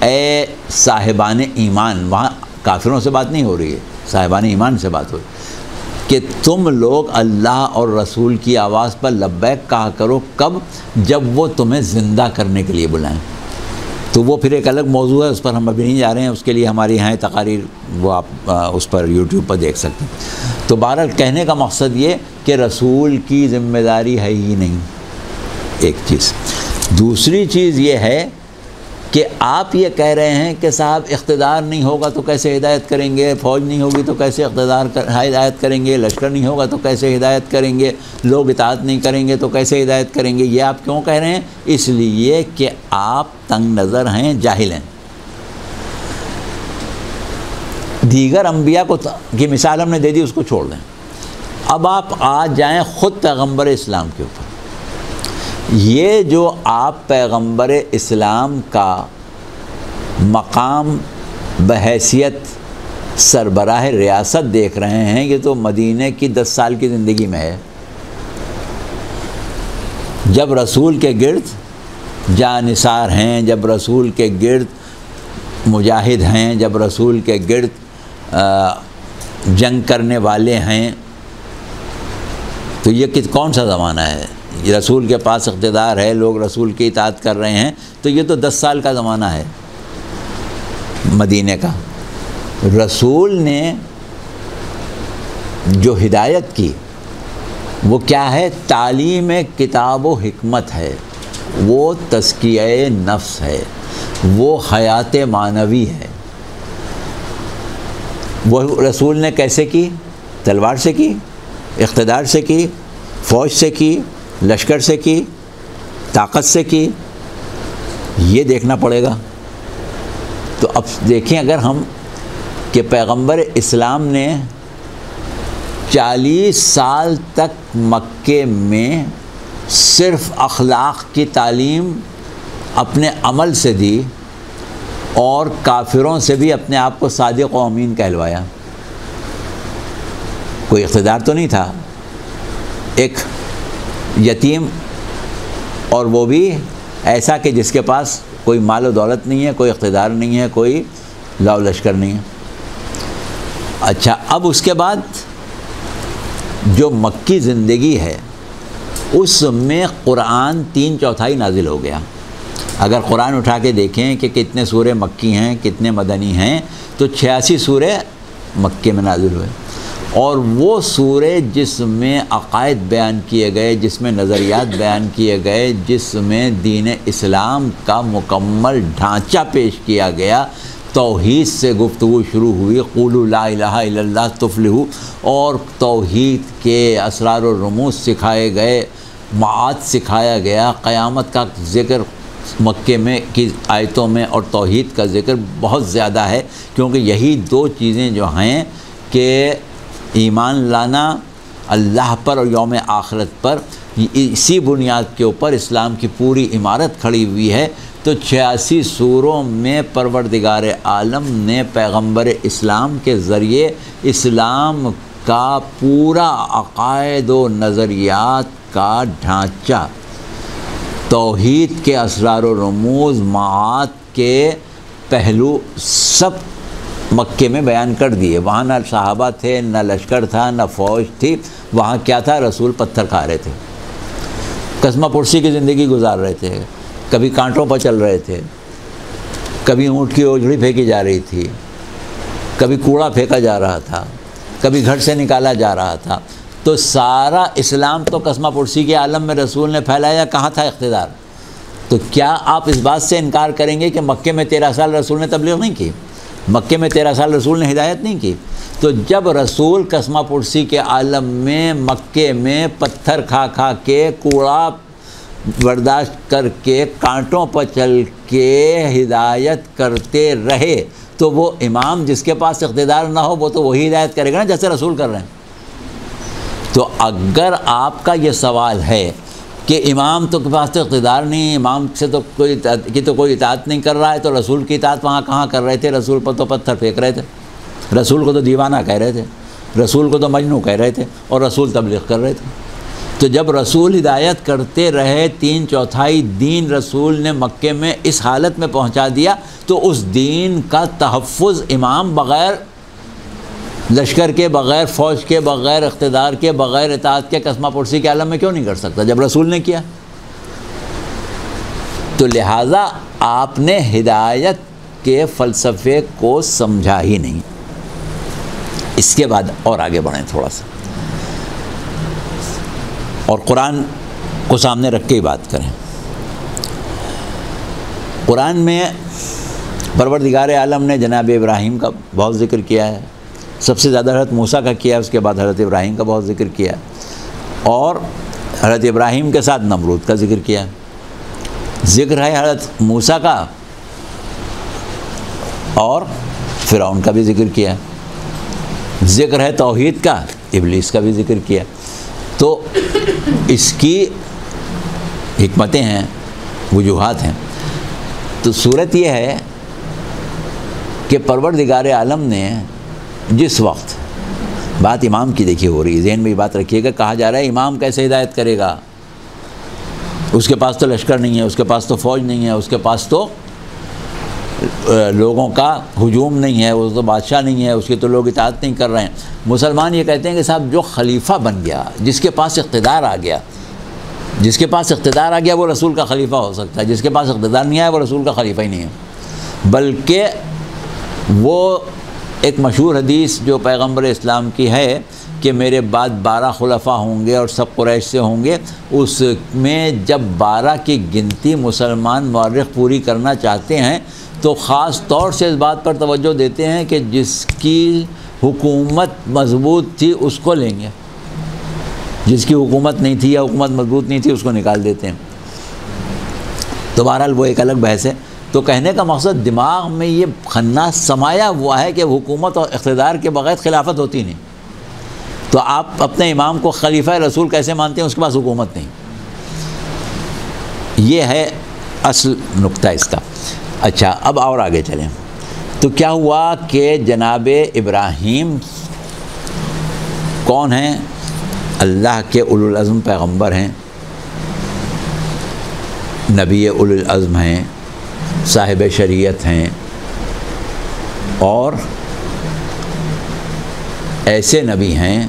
اے صاحبان ایمان، وہاں کافروں سے بات نہیں ہو رہی ہے، صاحبان ایمان سے بات ہو رہی ہے کہ تم لوگ اللہ اور رسول کی آواز پر لبیک کہا کرو، کب؟ جب وہ تمہیں زندہ کرنے کے لیے بلائیں۔ تو وہ پھر ایک الگ موضوع ہے، اس پر ہم ابھی نہیں جا رہے ہیں، اس کے لیے ہماری یہاں تقاریر وہ آپ اس پر یوٹیوب پر دیکھ سکتے ہیں۔ تو بہرحال کہنے کا مقصد یہ کہ رسول کی ذمہ داری ہے ہی نہیں، ایک چیز۔ دوسری چیز یہ ہے کہ آپ یہ کہہ رہے ہیں کہ صاحب اقتدار نہیں ہوگا تو کیسے ہدایت کریں گے، فوج نہیں ہوگی تو کیسے ہدایت کریں گے، لشکر نہیں ہوگا تو کیسے ہدایت کریں گے، لوگ اطاعت نہیں کریں گے تو کیسے ہدایت کریں گے۔ یہ آپ کیوں کہہ رہے ہیں؟ اس لیے کہ آپ تنگ نظر ہیں، جاہل ہیں۔ دیگر انبیاء کی مثال ہم نے دے دی، اس کو چھوڑ دیں۔ اب آپ آ جائیں خود پیغمبر اسلام کے اوپر۔ یہ جو آپ پیغمبر اسلام کا مقام بحیثیت سربراہ ریاست دیکھ رہے ہیں، یہ تو مدینہ کی 10 سال کی زندگی میں ہے، جب رسول کے گرد جانثار ہیں، جب رسول کے گرد مجاہد ہیں، جب رسول کے گرد جنگ کرنے والے ہیں، تو یہ کون سا زمانہ ہے؟ رسول کے پاس اقتدار ہے، لوگ رسول کی اطاعت کر رہے ہیں، تو یہ تو 10 سال کا زمانہ ہے مدینہ کا۔ رسول نے جو ہدایت کی وہ کیا ہے؟ تعلیم کتاب و حکمت ہے، وہ تزکیہ نفس ہے، وہ حیات معنوی ہے۔ وہ رسول نے کیسے کی؟ تلوار سے کی، اقتدار سے کی، فوج سے کی، لشکر سے کی، طاقت سے کی، یہ دیکھنا پڑے گا۔ تو اب دیکھیں اگر ہم کہ پیغمبر اسلام نے 40 سال تک مکے میں صرف اخلاق کی تعلیم اپنے عمل سے دی، اور کافروں سے بھی اپنے آپ کو صادق و امین کہلوایا. کوئی اقتدار تو نہیں تھا، ایک یتیم، اور وہ بھی ایسا کہ جس کے پاس کوئی مال و دولت نہیں ہے، کوئی اقتدار نہیں ہے، کوئی لاؤ لشکر نہیں ہے. اچھا، اب اس کے بعد جو مکی زندگی ہے اس میں قرآن 3/4 نازل ہو گیا. اگر قرآن اٹھا کے دیکھیں کہ کتنے سورے مکی ہیں کتنے مدنی ہیں، تو 86 سورے مکے میں نازل ہوئے. اور وہ سورے جس میں عقائد بیان کیے گئے، جس میں نظریات بیان کیے گئے، جس میں دین اسلام کا مکمل ڈھانچہ پیش کیا گیا، توحید سے گفتگو شروع ہوئی، قولوا لا الہ الا اللہ تفلحوا، اور توحید کے اسرار و رموز سکھائے گئے، معاد سکھایا گیا. قیامت کا ذکر مکے میں کی آیتوں میں اور توحید کا ذکر بہت زیادہ ہے، کیونکہ یہی دو چیزیں جو ہیں کہ ایمان لانا اللہ پر اور یوم آخرت پر، اسی بنیاد کے اوپر اسلام کی پوری عمارت کھڑی ہوئی ہے. تو 86 سوروں میں پروردگار عالم نے پیغمبر اسلام کے ذریعے اسلام کا پورا عقائد و نظریات کا ڈھانچہ، توحید کے اسرار و رموز، معاد کے پہلو سب مکے میں بیان کر دیے. وہاں نہ صحابہ تھے، نہ لشکر تھا، نہ فوج تھی. وہاں کیا تھا؟ رسول پتھر کھا رہے تھے، قسمہ پرسی کی زندگی گزار رہے تھے، کبھی کانٹوں پر چل رہے تھے، کبھی اونٹ کی اوجڑی پھینکی جا رہی تھی، کبھی کوڑا پھینکا جا رہا تھا، کبھی گھر سے نکالا جا رہا تھا. تو سارا اسلام تو قسمہ پرسی کے عالم میں رسول نے پھیلایا. کہاں تھا اقتدار؟ تو کیا آپ اس بات سے انکار کریں گے کہ مکے میں 13 سال رسول نے تبلیغ نہیں کی؟ مکے میں 13 سال رسول نے ہدایت نہیں کی؟ تو جب رسول قسمہ پرسی کے عالم میں مکے میں پتھر کھا کھا کے، کوڑا برداشت کر کے، کانٹوں پر چل کے ہدایت کرتے رہے، تو وہ امام جس کے پاس اقتدار نہ ہو وہ تو وہی ہدایت کرے گا نا جیسے رسول کر رہے ہیں. تو اگر آپ کا یہ سوال ہے کہ امام تو کے پاس تو اقتدار نہیں، امام سے تو کوئی اطاعت نہیں کر رہا ہے، تو رسول کی اطاعت وہاں کہاں کر رہے تھے؟ رسول پر تو پتھر پھینک رہے تھے، رسول کو تو دیوانہ کہہ رہے تھے، رسول کو تو مجنوں کہہ رہے تھے، اور رسول تبلیغ کر رہے تھے. تو جب رسول ہدایت کرتے رہے، 3/4 دین رسول نے مکے میں اس حالت میں پہنچا دیا، تو اس دین کا تحفظ امام بغیر لشکر کے، بغیر فوج کے، بغیر اقتدار کے، بغیر اطاعت کے قسمہ پرسی کے عالم میں کیوں نہیں کر سکتا جب رسول نے کیا؟ تو لہٰذا آپ نے ہدایت کے فلسفے کو سمجھا ہی نہیں. اس کے بعد اور آگے بڑھیں تھوڑا سا، اور قرآن کو سامنے رکھ کے ہی بات کریں. قرآن میں پروردگار عالم نے جناب ابراہیم کا بہت ذکر کیا ہے، سب سے زیادہ حضرت موسیٰ کا کیا ہے، اس کے بعد حضرت ابراہیم کا بہت ذکر کیا ہے، اور حضرت ابراہیم کے ساتھ نمرود کا ذکر کیا ہے. ذکر ہے حضرت موسیٰ کا اور فرعون کا بھی ذکر کیا ہے. ذکر ہے توحید کا، ابلیس کا بھی ذکر کیا. تو اس کی حکمتیں ہیں، وجوہات ہیں. تو صورت یہ ہے کہ پروردگار عالم نے جس وقت بات امام کی دیکھی ہو رہی ہے، ذہن میں یہ بات رکھیے گا، کہا جا رہا ہے امام کیسے ہدایت کرے گا؟ اس کے پاس تو لشکر نہیں ہے، اس کے پاس تو فوج نہیں ہے، اس کے پاس تو لوگوں کا ہجوم نہیں ہے، وہ تو بادشاہ نہیں ہے، اس کی تو لوگ اطاعت نہیں کر رہے ہیں. مسلمان یہ کہتے ہیں کہ صاحب جو خلیفہ بن گیا، جس کے پاس اقتدار آ گیا، جس کے پاس اقتدار آ گیا وہ رسول کا خلیفہ ہو سکتا ہے، جس کے پاس اقتدار نہیں آیا وہ رسول کا خلیفہ ہی نہیں ہے. بلکہ وہ ایک مشہور حدیث جو پیغمبر اسلام کی ہے کہ میرے بعد 12 خلفاء ہوں گے اور سب قریش سے ہوں گے، اس میں جب 12 کی گنتی مسلمان مورخ پوری کرنا چاہتے ہیں تو خاص طور سے اس بات پر توجہ دیتے ہیں کہ جس کی حکومت مضبوط تھی اس کو لیں گے، جس کی حکومت نہیں تھی یا حکومت مضبوط نہیں تھی اس کو نکال دیتے ہیں. تو بہرحال وہ ایک الگ بحث ہے. تو کہنے کا مقصد دماغ میں یہ خناس سمایا ہوا ہے کہ حکومت اور اقتدار کے بغیر خلافت ہوتی نہیں. تو آپ اپنے امام کو خلیفہ رسول کیسے مانتے ہیں؟ اس کے پاس حکومت نہیں. یہ ہے اصل نقطہ اس کا. اچھا اب اور آگے چلیں. تو کیا ہوا کہ جناب ابراہیم کون ہیں؟ اللہ کے اولو العزم پیغمبر ہیں، نبی اولو العزم ہیں، صاحب شریعت ہیں، اور ایسے نبی ہیں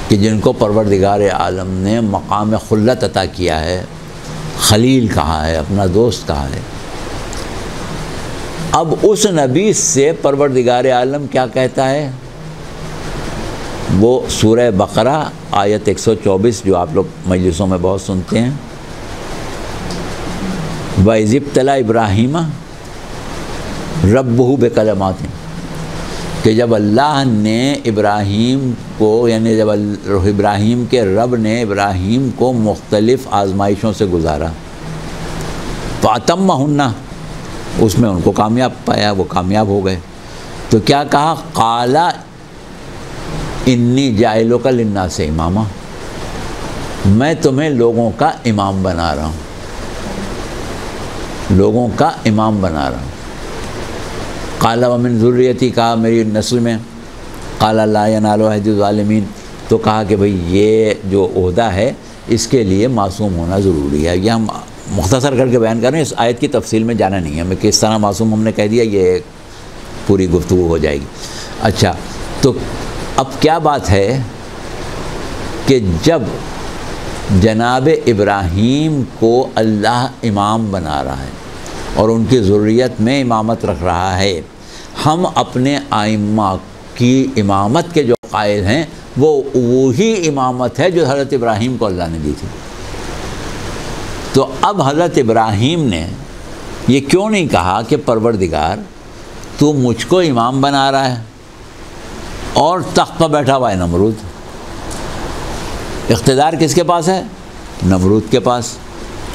کہ جن کو پروردگار عالم نے مقام خلت عطا کیا ہے، خلیل کہا ہے، اپنا دوست کہا ہے. اب اس نبی سے پروردگار عالم کیا کہتا ہے؟ وہ سورہ بقرہ آیت 124 جو آپ لوگ مجلسوں میں بہت سنتے ہیں، وَإِذِ ابْتَلَىٰ إِبْرَاهِيمَ رَبُّهُ بِكَلِمَاتٍ، کہ جب اللہ نے ابراہیم کو، یعنی جب ابراہیم کے رب نے ابراہیم کو مختلف آزمائشوں سے گزارا، فَأَتَمَّهُنَّ، اس میں ان کو کامیاب پایا، وہ کامیاب ہو گئے. تو کیا کہا؟ قَالَ إِنِّي جَاعِلُكَ لِلنَّاسِ إِمَامًا، میں تمہیں لوگوں کا امام بنا رہا ہوں، لوگوں کا امام بنا رہا ہوں. قَالَ وَمِن ذُرِّيَّتِي، کہا میری نسل میں. قَالَ لَا يَنَالُ عَهْدِ الظَّالِمِينَ، تو کہا کہ بھئی یہ جو عہدہ ہے اس کے لیے معصوم ہونا ضروری ہے. یہ ہم مختصر کر کے بیان کر رہے ہیں، اس آیت کی تفصیل میں جانا نہیں ہے. ہمیں کس طرح معصوم ہم نے کہہ دیا، یہ پوری گفتگو ہو جائے گی. اچھا تو اب کیا بات ہے کہ جب جناب ابراہیم کو اللہ امام بنا رہا ہے اور ان کی ذریت میں امامت رکھ رہا ہے، ہم اپنے ائمہ کی امامت کے جو قائل ہیں وہ وہی امامت ہے جو حضرت ابراہیم کو اللہ نے دی تھی. تو اب حضرت ابراہیم نے یہ کیوں نہیں کہا کہ پروردگار تو مجھ کو امام بنا رہا ہے اور تخت پر بیٹھا ہوا ہے نمرود؟ اقتدار کس کے پاس ہے؟ نمرود کے پاس.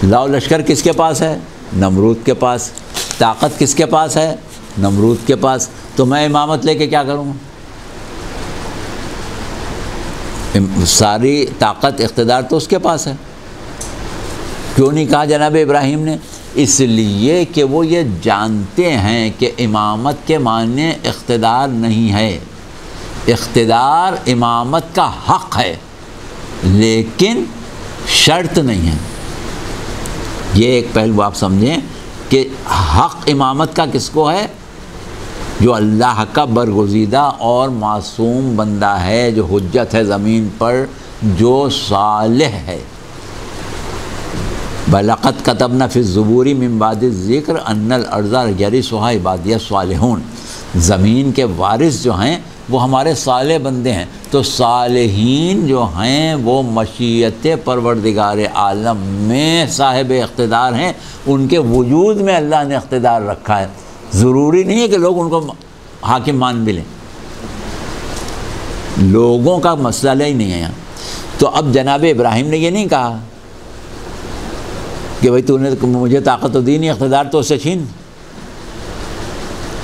لاؤ لشکر کس کے پاس ہے؟ نمرود کے پاس. طاقت کس کے پاس ہے؟ نمرود کے پاس. تو میں امامت لے کے کیا کروں؟ ساری طاقت اقتدار تو اس کے پاس ہے. کیوں نہیں کہا جناب ابراہیم نے؟ اس لیے کہ وہ یہ جانتے ہیں کہ امامت کے معنی اقتدار نہیں ہے. اقتدار امامت کا حق ہے لیکن شرط نہیں ہے. یہ ایک پہلو آپ سمجھیں کہ حق امامت کا کس کو ہے؟ جو اللہ کا برگزیدہ اور معصوم بندہ ہے، جو حجت ہے زمین پر، جو صالح ہے. بَلَقَدْ كَتَبْنَا فِي الزُّبُورِ مِن بَعْدِ الذِّكْرِ أَنَّ الْأَرْضَ يَرِثُهَا عِبَادِيَ الصَّالِحُونَ. زمین کے وارث جو ہیں وہ ہمارے صالح بندے ہیں. تو صالحین جو ہیں وہ مشیت پروردگار عالم میں صاحب اقتدار ہیں. ان کے وجود میں اللہ نے اقتدار رکھا ہے. ضروری نہیں ہے کہ لوگ ان کو حاکم مان بھی لیں. لوگوں کا مسئلہ ہی نہیں ہے یہاں. تو اب جناب ابراہیم نے یہ نہیں کہا کہ بھئی تو نے مجھے طاقت تو دی نہیں، اقتدار تو اس سے چھین.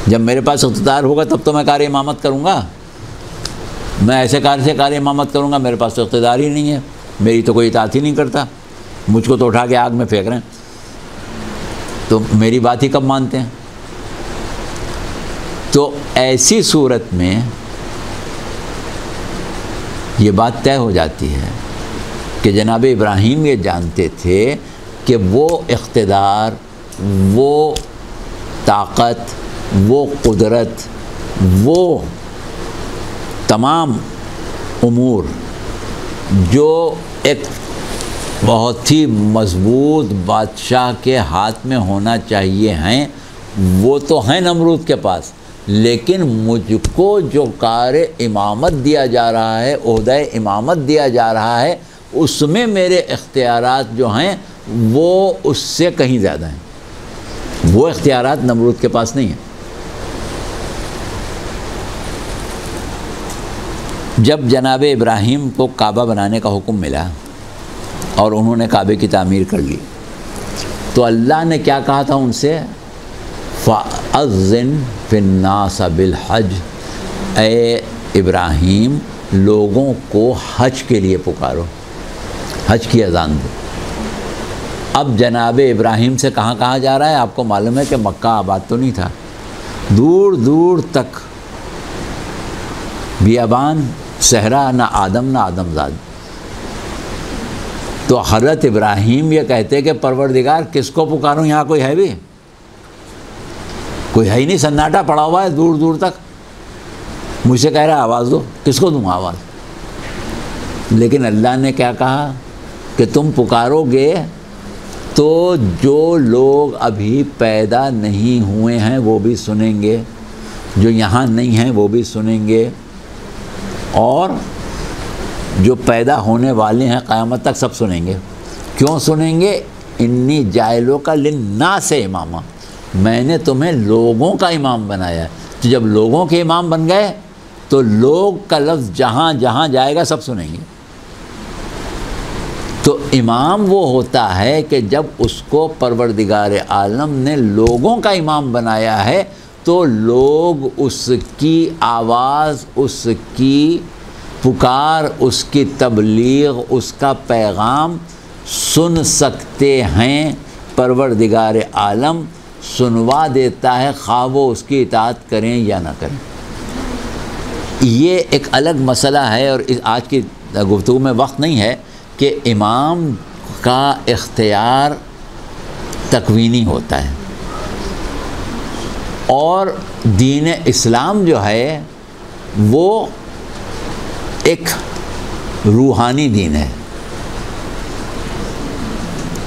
جب میرے پاس اقتدار ہوگا تب تو میں کار امامت کروں گا. میں ایسے کار سے کار امامت کروں گا، میرے پاس تو اقتدار ہی نہیں ہے، میری تو کوئی اطاعت ہی نہیں کرتا، مجھ کو تو اٹھا کے آگ میں پھینک رہے ہیں، تو میری بات ہی کب مانتے ہیں؟ تو ایسی صورت میں یہ بات طے ہو جاتی ہے کہ جناب ابراہیم یہ جانتے تھے کہ وہ اقتدار، وہ طاقت، وہ قدرت، وہ تمام امور جو ایک بہت ہی مضبوط بادشاہ کے ہاتھ میں ہونا چاہیے ہیں، وہ تو ہیں نمرود کے پاس. لیکن مجھ کو جو کار امامت دیا جا رہا ہے، عہدہ امامت دیا جا رہا ہے، اس میں میرے اختیارات جو ہیں وہ اس سے کہیں زیادہ ہیں. وہ اختیارات نمرود کے پاس نہیں ہیں. جب جناب ابراہیم کو کعبہ بنانے کا حکم ملا اور انہوں نے کعبے کی تعمیر کر لی، تو اللہ نے کیا کہا تھا ان سے؟ فَأَذِّن فِي النَّاسَ بِالْحَجِّ، اے ابراہیم لوگوں کو حج کے لیے پکارو، حج کی اذان دو. اب جناب ابراہیم سے کہاں کہاں جا رہا ہے؟ آپ کو معلوم ہے کہ مکہ آباد تو نہیں تھا، دور دور تک بیابان صحرا، نہ آدم نہ آدم زاد۔ تو حضرت ابراہیم یہ کہتے کہ پروردگار کس کو پکاروں، یہاں کوئی ہے بھی؟ کوئی ہے ہی نہیں، سناٹا پڑا ہوا ہے دور دور تک، مجھ سے کہہ رہا ہے آواز دو، کس کو دوں آواز؟ لیکن اللہ نے کیا کہا کہ تم پکارو گے تو جو لوگ ابھی پیدا نہیں ہوئے ہیں وہ بھی سنیں گے، جو یہاں نہیں ہیں وہ بھی سنیں گے، اور جو پیدا ہونے والے ہیں قیامت تک سب سنیں گے۔ کیوں سنیں گے؟ انی جاعلوں کا للناس اماما، میں نے تمہیں لوگوں کا امام بنایا ہے۔ تو جب لوگوں کے امام بن گئے تو لوگ کا لفظ جہاں جہاں جائے گا سب سنیں گے۔ تو امام وہ ہوتا ہے کہ جب اس کو پروردگار عالم نے لوگوں کا امام بنایا ہے تو لوگ اس کی آواز، اس کی پکار، اس کی تبلیغ، اس کا پیغام سن سکتے ہیں۔ پروردگار عالم سنوا دیتا ہے، خواہ وہ اس کی اطاعت کریں یا نہ کریں۔ یہ ایک الگ مسئلہ ہے، اور آج کی گفتگو میں وقت نہیں ہے کہ امام کا اختیار تکوینی ہوتا ہے، اور دین اسلام جو ہے وہ ایک روحانی دین ہے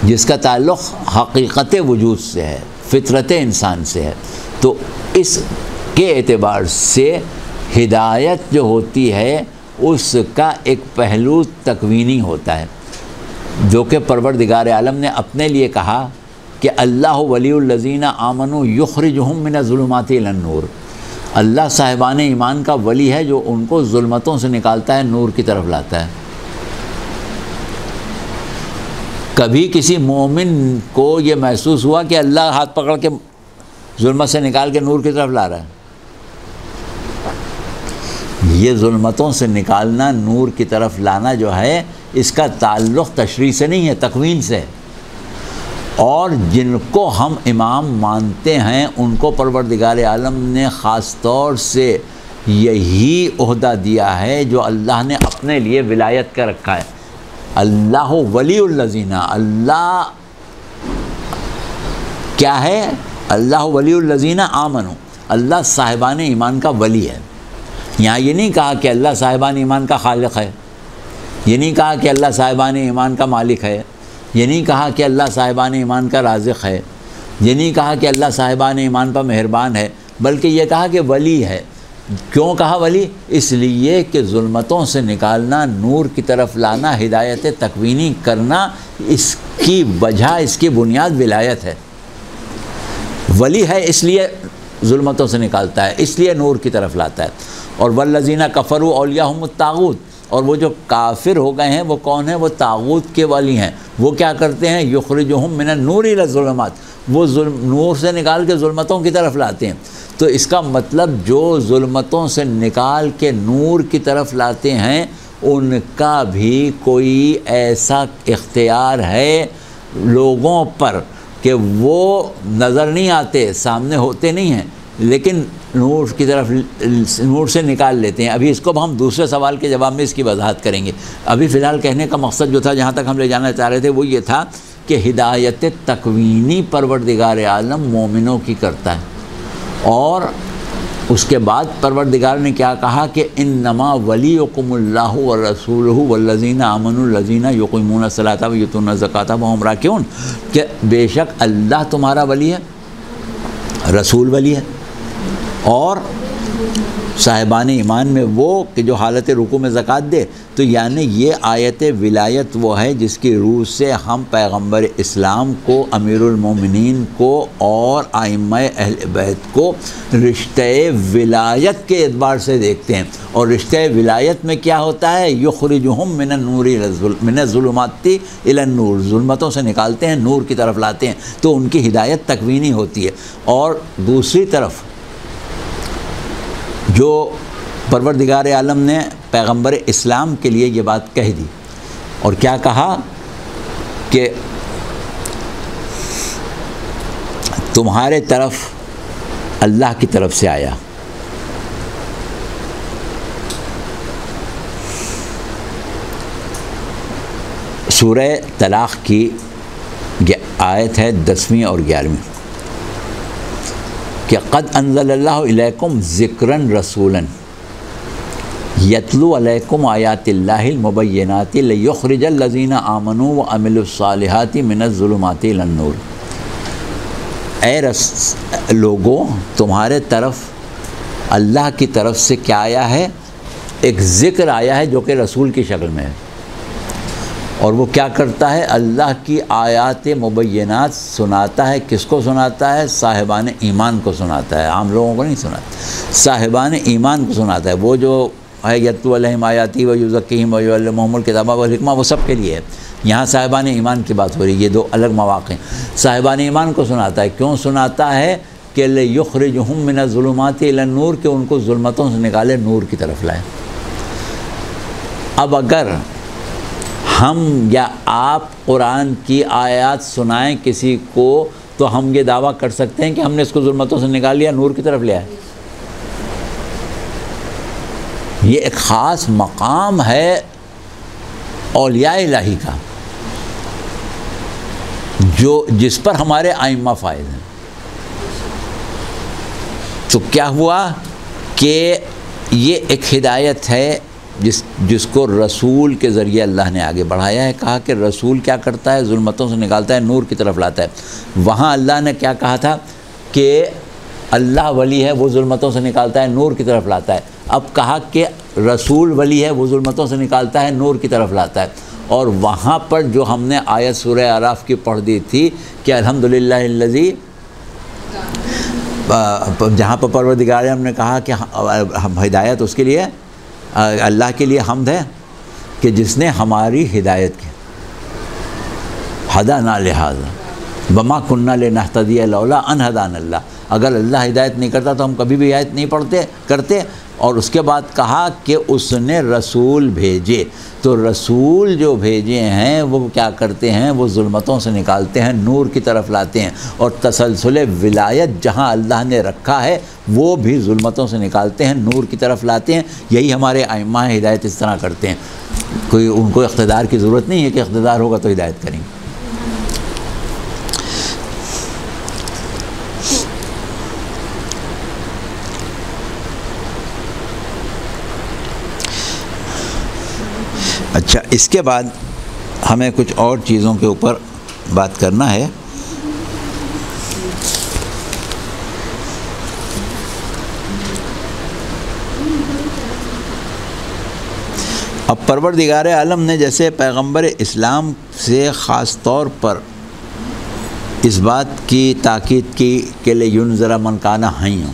جس کا تعلق حقیقت وجود سے ہے، فطرت انسان سے ہے۔ تو اس کے اعتبار سے ہدایت جو ہوتی ہے اس کا ایک پہلو تکوینی ہوتا ہے، جو کہ پروردگار عالم نے اپنے لیے کہا کہ اللہ ولی الذین آمنوا یخرجہم من الظلمات الی النور۔ اللہ صاحبان ایمان کا ولی ہے جو ان کو ظلمتوں سے نکالتا ہے، نور کی طرف لاتا ہے۔ کبھی کسی مومن کو یہ محسوس ہوا کہ اللہ ہاتھ پکڑ کے ظلمت سے نکال کے نور کی طرف لا رہا ہے؟ یہ ظلمتوں سے نکالنا، نور کی طرف لانا جو ہے، اس کا تعلق تشریع سے نہیں ہے، تکوین سے۔ اور جن کو ہم امام مانتے ہیں ان کو پروردگار عالم نے خاص طور سے یہی عہدہ دیا ہے جو اللہ نے اپنے لیے ولایت کا رکھا ہے۔ اللہ ولی الذین، اللہ کیا ہے؟ اللہ ولی الذین آمنوا، اللہ صاحبان ایمان کا ولی ہے۔ یہاں یہ نہیں کہا کہ اللہ صاحبان ایمان کا خالق ہے، یہ نہیں کہا کہ اللہ صاحبان ایمان کا مالک ہے، یہ نہیں کہا کہ اللہ صاحبان ایمان کا رازق ہے، یہ نہیں کہا کہ اللہ صاحبان ایمان پر مہربان ہے، بلکہ یہ کہا کہ ولی ہے۔ کیوں کہا ولی؟ اس لیے کہ ظلمتوں سے نکالنا، نور کی طرف لانا، ہدایت تکوینی کرنا، اس کی وجہ، اس کی بنیاد ولایت ہے۔ ولی ہے اس لیے ظلمتوں سے نکالتا ہے، اس لیے نور کی طرف لاتا ہے۔ اور والذین کفروا اولیاءہم الطاغوت، اور وہ جو کافر ہو گئے ہیں وہ کون ہیں؟ وہ طاغوت کے ولی ہیں۔ وہ کیا کرتے ہیں؟ یخرجہم من النور الی الظلمات، وہ نور سے نکال کے ظلمتوں کی طرف لاتے ہیں۔ تو اس کا مطلب جو ظلمتوں سے نکال کے نور کی طرف لاتے ہیں ان کا بھی کوئی ایسا اختیار ہے لوگوں پر کہ وہ نظر نہیں آتے، سامنے ہوتے نہیں ہیں، لیکن نور کی طرف، نور سے نکال لیتے ہیں۔ ابھی اس کو ہم دوسرے سوال کے جواب میں اس کی وضاحت کریں گے۔ ابھی فی الحال کہنے کا مقصد جو تھا، جہاں تک ہم لے جانا چاہ رہے تھے، وہ یہ تھا کہ ہدایت تکوینی پروردگار عالم مومنوں کی کرتا ہے۔ اور اس کے بعد پروردگار نے کیا کہا کہ انما ولیکم اللہ ورسولہ والذین آمنوا الذین یقیمون الصلاۃ ویؤتون الزکاۃ وہم راکعون، کہ بے شک اللہ تمہارا ولی ہے، رسول ولی ہے، اور صاحبان ایمان میں وہ کہ جو حالت رکوع میں زکوٰۃ دے۔ تو یعنی یہ آیت ولایت وہ ہے جس کی روح سے ہم پیغمبر اسلام کو، امیر المومنین کو اور ائمہ اہل بیت کو رشتہ ولایت کے اعتبار سے دیکھتے ہیں۔ اور رشتہ ولایت میں کیا ہوتا ہے؟ یخرجہم من النور من الظلمات الی النور، ظلمتوں سے نکالتے ہیں، نور کی طرف لاتے ہیں، تو ان کی ہدایت تکوینی ہوتی ہے۔ اور دوسری طرف جو پروردگار عالم نے پیغمبر اسلام کے لیے یہ بات کہہ دی، اور کیا کہا کہ تمہارے طرف اللہ کی طرف سے آیا. سورہ طلاق کی آیت ہے 10ویں اور 11ویں کہ قد انزل اللہ الیکم ذکرًا رسولاً یتلو علیکم آیات اللہ المبینات لیخرج الذین آمنوا وعملوا الصالحات من الظلمات الی النور. اے لوگوں، تمہارے طرف اللہ کی طرف سے کیا آیا ہے؟ ایک ذکر آیا ہے جو کہ رسول کی شکل میں ہے، اور وہ کیا کرتا ہے؟ اللہ کی آیات مبینات سناتا ہے. کس کو سناتا ہے؟ صاحبان ایمان کو سناتا ہے، عام لوگوں کو نہیں سناتا. صاحبان ایمان کو سناتا ہے. وہ جو ہے یتلو علیہم آیاتی و یزکیہم و یعلمہم الکتاب والحکمہ، وہ سب کے لیے ہے. یہاں صاحبان ایمان کی بات ہو رہی ہے. یہ دو الگ مواقع ہیں. صاحبان ایمان کو سناتا ہے. کیوں سناتا ہے؟ کہ لیخرجہم من الظلمات الی النور، کہ ان کو ظلمتوں سے نکالے نور کی طرف لائے. اب اگر ہم یا آپ قرآن کی آیات سنائیں کسی کو تو ہم یہ دعویٰ کر سکتے ہیں کہ ہم نے اس کو ظلمتوں سے نکال لیا، نور کی طرف لیا ہے. یہ ایک خاص مقام ہے اولیاء الہی کا، جس پر ہمارے ائمہ فائز ہیں. تو کیا ہوا کہ یہ ایک ہدایت ہے جس کو رسول کے ذریعے اللہ نے آگے بڑھایا ہے. کہا کہ رسول کیا کرتا ہے؟ ظلمتوں سے نکالتا ہے، نور کی طرف لاتا ہے. وہاں اللہ نے کیا کہا تھا کہ اللہ ولی ہے، وہ ظلمتوں سے نکالتا ہے، نور کی طرف لاتا ہے. اب کہا کہ رسول ولی ہے، وہ ظلمتوں سے نکالتا ہے، نور کی طرف لاتا ہے. اور وہاں پر جو ہم نے آیت سورہ اعراف کی پڑھ دی تھی کہ الحمدللہ الذی، جہاں پر پروردگار ہم نے کہا کہ ہدایت اس کے لیے، اللہ کے لیے حمد ہے کہ جس نے ہماری ہدایت کی. ہدانا لہذا وما کننا لنہتدی لولا ان ہدانا اللہ. اگر اللہ ہدایت نہیں کرتا تو ہم کبھی بھی ہدایت نہیں کرتے. اور اس کے بعد کہا کہ اس نے رسول بھیجے. تو رسول جو بھیجے ہیں وہ کیا کرتے ہیں؟ وہ ظلمتوں سے نکالتے ہیں، نور کی طرف لاتے ہیں. اور تسلسل ولایت جہاں اللہ نے رکھا ہے وہ بھی ظلمتوں سے نکالتے ہیں، نور کی طرف لاتے ہیں. یہی ہمارے ائمہ ہدایت اس طرح کرتے ہیں. ان کو اقتدار کی ضرورت نہیں ہے کہ اقتدار ہوگا تو ہدایت کریں گے. اچھا، اس کے بعد ہمیں کچھ اور چیزوں کے اوپر بات کرنا ہے. اب پروردگار عالم نے جیسے پیغمبر اسلام سے خاص طور پر اس بات کی تاکید کی کہ لینذر من کان حیا،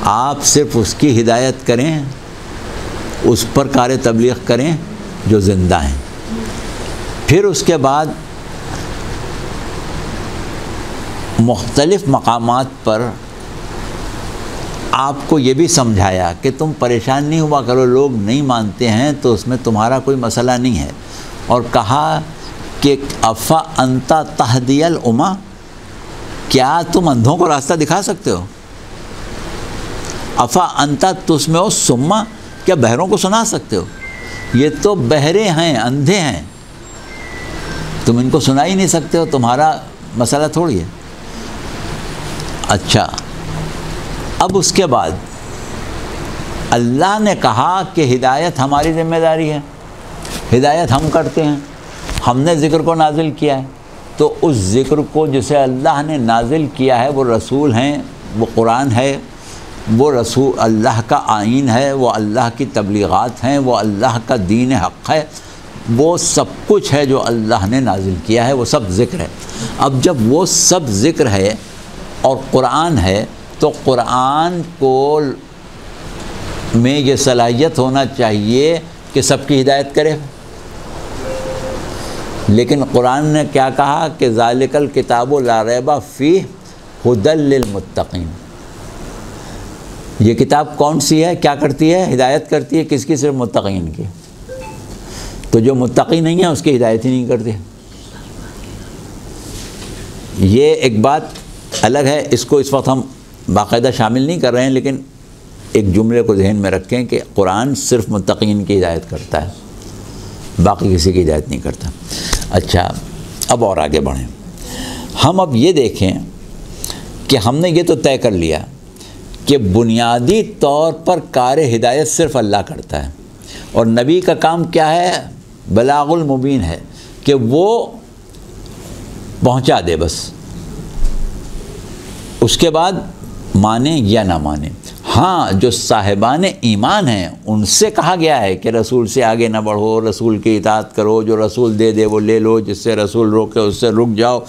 آپ صرف اس کی ہدایت کریں، اس پر کار تبلیغ کریں جو زندہ ہیں. پھر اس کے بعد مختلف مقامات پر آپ کو یہ بھی سمجھایا کہ تم پریشان نہیں ہوا کرو، لوگ نہیں مانتے ہیں تو اس میں تمہارا کوئی مسئلہ نہیں ہے. اور کہا کہ افا انت تہدی الامہ، کیا تم اندھوں کو راستہ دکھا سکتے ہو؟ افا انت تسمع الصم، کیا بہروں کو سنا سکتے ہو؟ یہ تو بہرے ہیں، اندھے ہیں، تم ان کو سنا ہی نہیں سکتے ہو، تمہارا مسئلہ تھوڑی ہے. اچھا، اب اس کے بعد اللہ نے کہا کہ ہدایت ہماری ذمہ داری ہے، ہدایت ہم کرتے ہیں، ہم نے ذکر کو نازل کیا ہے. تو اس ذکر کو جسے اللہ نے نازل کیا ہے وہ رسول ہیں، وہ قرآن ہے، وہ رسول اللہ کا آئین ہے، وہ اللہ کی تبلیغات ہیں، وہ اللہ کا دین حق ہے، وہ سب کچھ ہے جو اللہ نے نازل کیا ہے، وہ سب ذکر ہے. اب جب وہ سب ذکر ہے اور قرآن ہے تو قرآن کو میں یہ صلاحیت ہونا چاہیے کہ سب کی ہدایت کرے. لیکن قرآن نے کیا کہا کہ ذالک الکتاب لا ریب فیہ ھدی للمتقین. یہ کتاب کون سی ہے؟ کیا کرتی ہے؟ ہدایت کرتی ہے. کس کی؟ صرف متقین کی. تو جو متقی نہیں ہے اس کی ہدایت ہی نہیں کرتی. یہ ایک بات الگ ہے، اس کو اس وقت ہم باقاعدہ شامل نہیں کر رہے ہیں، لیکن ایک جملے کو ذہن میں رکھیں کہ قرآن صرف متقین کی ہدایت کرتا ہے، باقی کسی کی ہدایت نہیں کرتا۔ اچھا، اب اور آگے بڑھیں۔ ہم اب یہ دیکھیں کہ ہم نے یہ تو طے کر لیا کہ بنیادی طور پر کار ہدایت صرف اللہ کرتا ہے، اور نبی کا کام کیا ہے؟ بلاغ المبین ہے کہ وہ پہنچا دے بس، اس کے بعد مانیں یا نہ مانیں۔ ہاں، جو صاحبان ایمان ہیں ان سے کہا گیا ہے کہ رسول سے آگے نہ بڑھو، رسول کی اطاعت کرو، جو رسول دے دے وہ لے لو، جس سے رسول روکے اس سے رک جاؤ،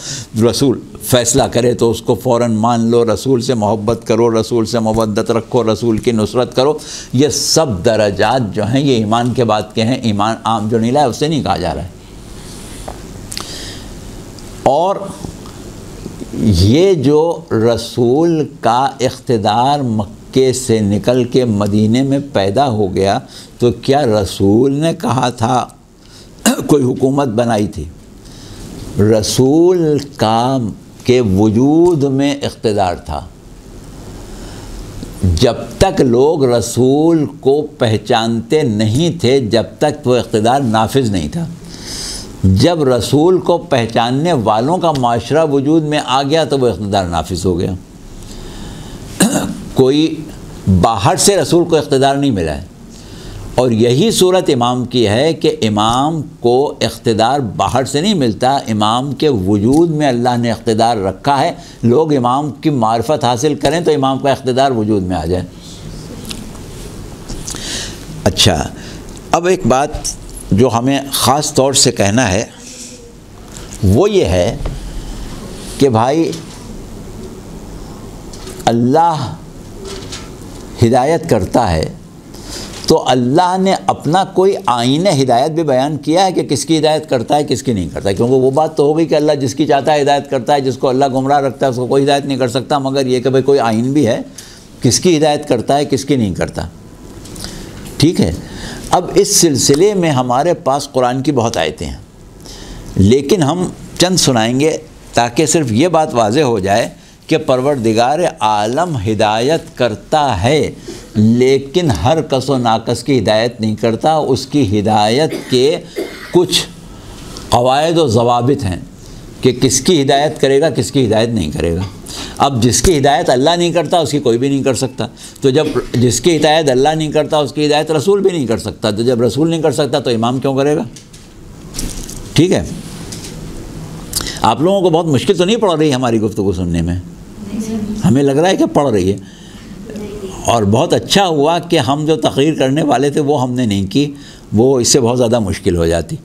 رسول فیصلہ کرے تو اس کو فوراً مان لو، رسول سے محبت کرو، رسول سے مودت رکھو، رسول کی نصرت کرو۔ یہ سب درجات جو ہیں یہ ایمان کے بعد کے ہیں، ایمان عام جو نہیں لائے اس سے نہیں کہا جا رہا ہے۔ اور یہ جو رسول کا اقتدار مکے سے نکل کے مدینے میں پیدا ہو گیا، تو کیا رسول نے کہا تھا کوئی حکومت بنائی تھی؟ رسول کا کے وجود میں اقتدار تھا۔ جب تک لوگ رسول کو پہچانتے نہیں تھے، جب تک وہ اقتدار نافذ نہیں تھا۔ جب رسول کو پہچاننے والوں کا معاشرہ وجود میں آ گیا تو وہ اقتدار نافذ ہو گیا۔ کوئی باہر سے رسول کو اقتدار نہیں ملا ہے، اور یہی صورت امام کی ہے کہ امام کو اقتدار باہر سے نہیں ملتا، امام کے وجود میں اللہ نے اقتدار رکھا ہے۔ لوگ امام کی معرفت حاصل کریں تو امام کا اقتدار وجود میں آ جائے۔ اچھا، اب ایک بات جو ہمیں خاص طور سے کہنا ہے وہ یہ ہے کہ بھائی اللہ ہدایت کرتا ہے تو اللہ نے اپنا کوئی آئین ہدایت بھی بیان کیا ہے کہ کس کی ہدایت کرتا ہے کس کی نہیں کرتا ہے، کیونکہ وہ بات تو ہو گئی کہ اللہ جس کی چاہتا ہے ہدایت کرتا ہے، جس کو اللہ گمراہ رکھتا ہے اس کو کوئی ہدایت نہیں کر سکتا، مگر یہ کہ بھائی کوئی آئین بھی ہے کس کی ہدایت کرتا ہے کس کی نہیں کرتا۔ ٹھیک ہے، اب اس سلسلے میں ہمارے پاس قرآن کی بہت آیتیں ہیں، لیکن ہم چند سنائیں گے تاکہ صرف یہ بات واضح ہو جائے کہ پروردگار عالم ہدایت کرتا ہے، لیکن ہر کس و ناقص کی ہدایت نہیں کرتا۔ اس کی ہدایت کے کچھ قواعد و ضوابط ہیں کہ کس کی ہدایت کرے گا کس کی ہدایت نہیں کرے گا۔ اب جس کی ہدایت اللہ نہیں کرتا اس کی کوئی بھی نہیں کر سکتا، تو جب جس کی ہدایت اللہ نہیں کرتا اس کی ہدایت رسول بھی نہیں کر سکتا، تو جب رسول نہیں کر سکتا تو امام کیوں کرے گا؟ ٹھیک ہے، آپ لوگوں کو بہت مشکل تو نہیں پڑ رہی ہماری گفتگو سننے میں؟ ہمیں لگ رہا ہے کہ پڑھ رہی ہے، اور بہت اچھا ہوا کہ ہم جو تقریر کرنے والے تھے وہ ہم نے نہیں کی، وہ اس سے بہت زیادہ مشکل ہو جاتی۔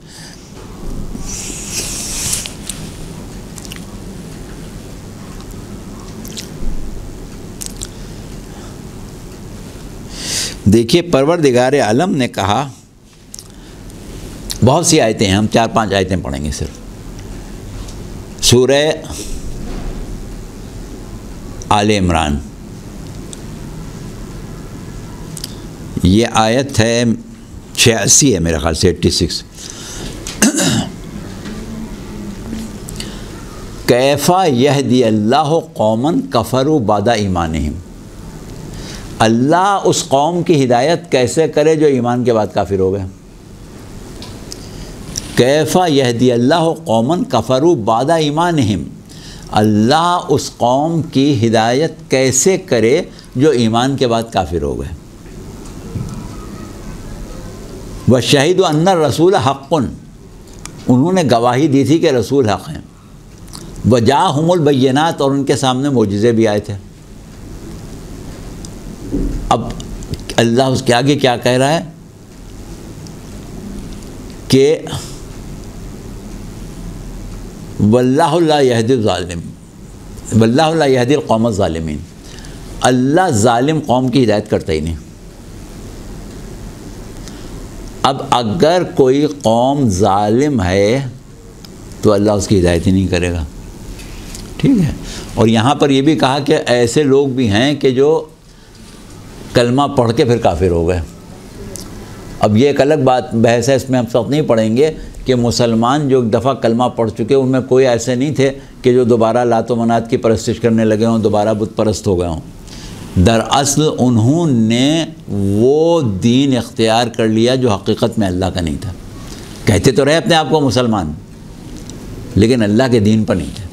دیکھیے، پروردگار عالم نے کہا، بہت سی آیتیں ہیں، ہم 4-5 آیتیں پڑھیں گے صرف۔ سورہ آل عمران، یہ آیت ہے 86 ہے میرے خیال سے، 86۔ کیف یہدی اللہ قوما کفروا بعد ایمانہم، اللہ اس قوم کی ہدایت کیسے کرے جو ایمان کے بعد کافر ہو گئے۔ کیف یہدی اللہ قوما کفروا بعد ایمانہم، اللہ اس قوم کی ہدایت کیسے کرے جو ایمان کے بعد کافر ہو گئے۔ وَشَهِدُوا أَنَّ الرَّسُولَ حَقٌّ، انہوں نے گواہی دی تھی کہ رسول حق ہیں۔ وَجَاءَهُمُ الْبَيِّنَاتُ، اور ان کے سامنے معجزے بھی آئے تھے۔ اب اللہ اس کے آگے کیا کہہ رہا ہے کہ وَاللَّهُ لَا يَهْدِي الظَّالِمِينَ، وَاللَّهُ لَا يَهْدِي الْقَوْمَ الظَّالِمِينَ، اللہ ظالم قوم کی ہدایت کرتا ہی نہیں۔ اب اگر کوئی قوم ظالم ہے تو اللہ اس کی ہدایت ہی نہیں کرے گا۔ ٹھیک ہے، اور یہاں پر یہ بھی کہا کہ ایسے لوگ بھی ہیں کہ جو کلمہ پڑھ کے پھر کافر ہو گئے۔ اب یہ ایک الگ بات بحث ہے، اس میں ہم سب نہیں پڑھیں گے کہ مسلمان جو ایک دفعہ کلمہ پڑھ چکے ان میں کوئی ایسے نہیں تھے کہ جو دوبارہ لات و منات کی پرستش کرنے لگے ہوں، دوبارہ بت پرست ہو گئے ہوں۔ دراصل انہوں نے وہ دین اختیار کر لیا جو حقیقت میں اللہ کا نہیں تھا۔ کہتے تو رہے اپنے آپ کو مسلمان، لیکن اللہ کے دین پر نہیں تھے،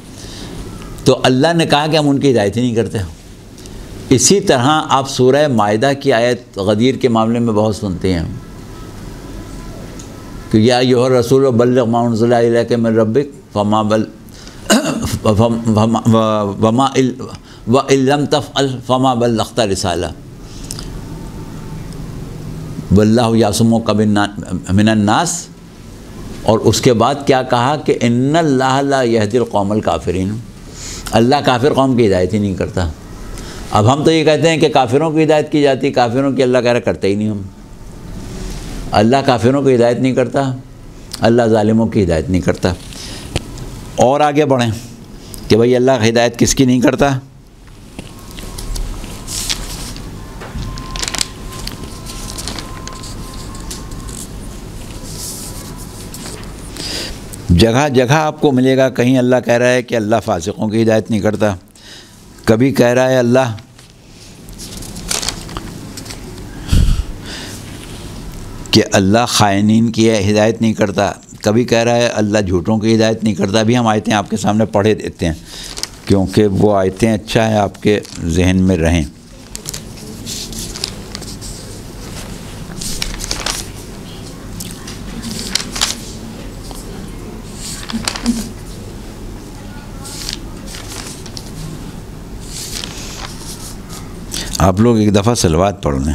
تو اللہ نے کہا کہ ہم ان کی ہدایت ہی نہیں کرتے۔ اسی طرح آپ سورہ مائدہ کی آیت غدیر کے معاملے میں بہت سنتے ہیں کہ یا ایھا الرسول بلغ ما انزل الیک من ربک وَإِن لَّمْ تَفْعَلْ فَمَا بَلَّغْتَ رِسَالَةَ وَاللَّهُ يَعْصُمُكَ مِنَ النَّاسِ، اور اس کے بعد کیا کہا کہ ان اللہ لا یہدی القوم الکافرین، اللہ کافر قوم کی ہدایت ہی نہیں کرتا۔ اب ہم تو یہ کہتے ہیں کہ کافروں کی ہدایت کی جاتی، کافروں کی اللہ کہہ رہا کرتے ہی نہیں ہم۔ اللہ کافروں کی ہدایت نہیں کرتا، اللہ ظالموں کی ہدایت نہیں کرتا۔ اور آگے بڑھیں کہ بھئی اللہ ہدایت کس کی نہیں کرتا؟ جگہ جگہ آپ کو ملے گا، کہیں اللہ کہہ رہا ہے کہ اللہ فاسقوں کی ہدایت نہیں کرتا، کبھی کہہ رہا ہے اللہ کہ اللہ خائنین کی ہدایت نہیں کرتا، کبھی کہہ رہا ہے اللہ جھوٹوں کی ہدایت نہیں کرتا۔ ابھی ہم آیتیں آپ کے سامنے پڑھے دیتے ہیں کیونکہ وہ آیتیں اچھا ہے آپ کے ذہن میں رہیں۔ آپ لوگ ایک دفعہ صلوات پڑھ لیں۔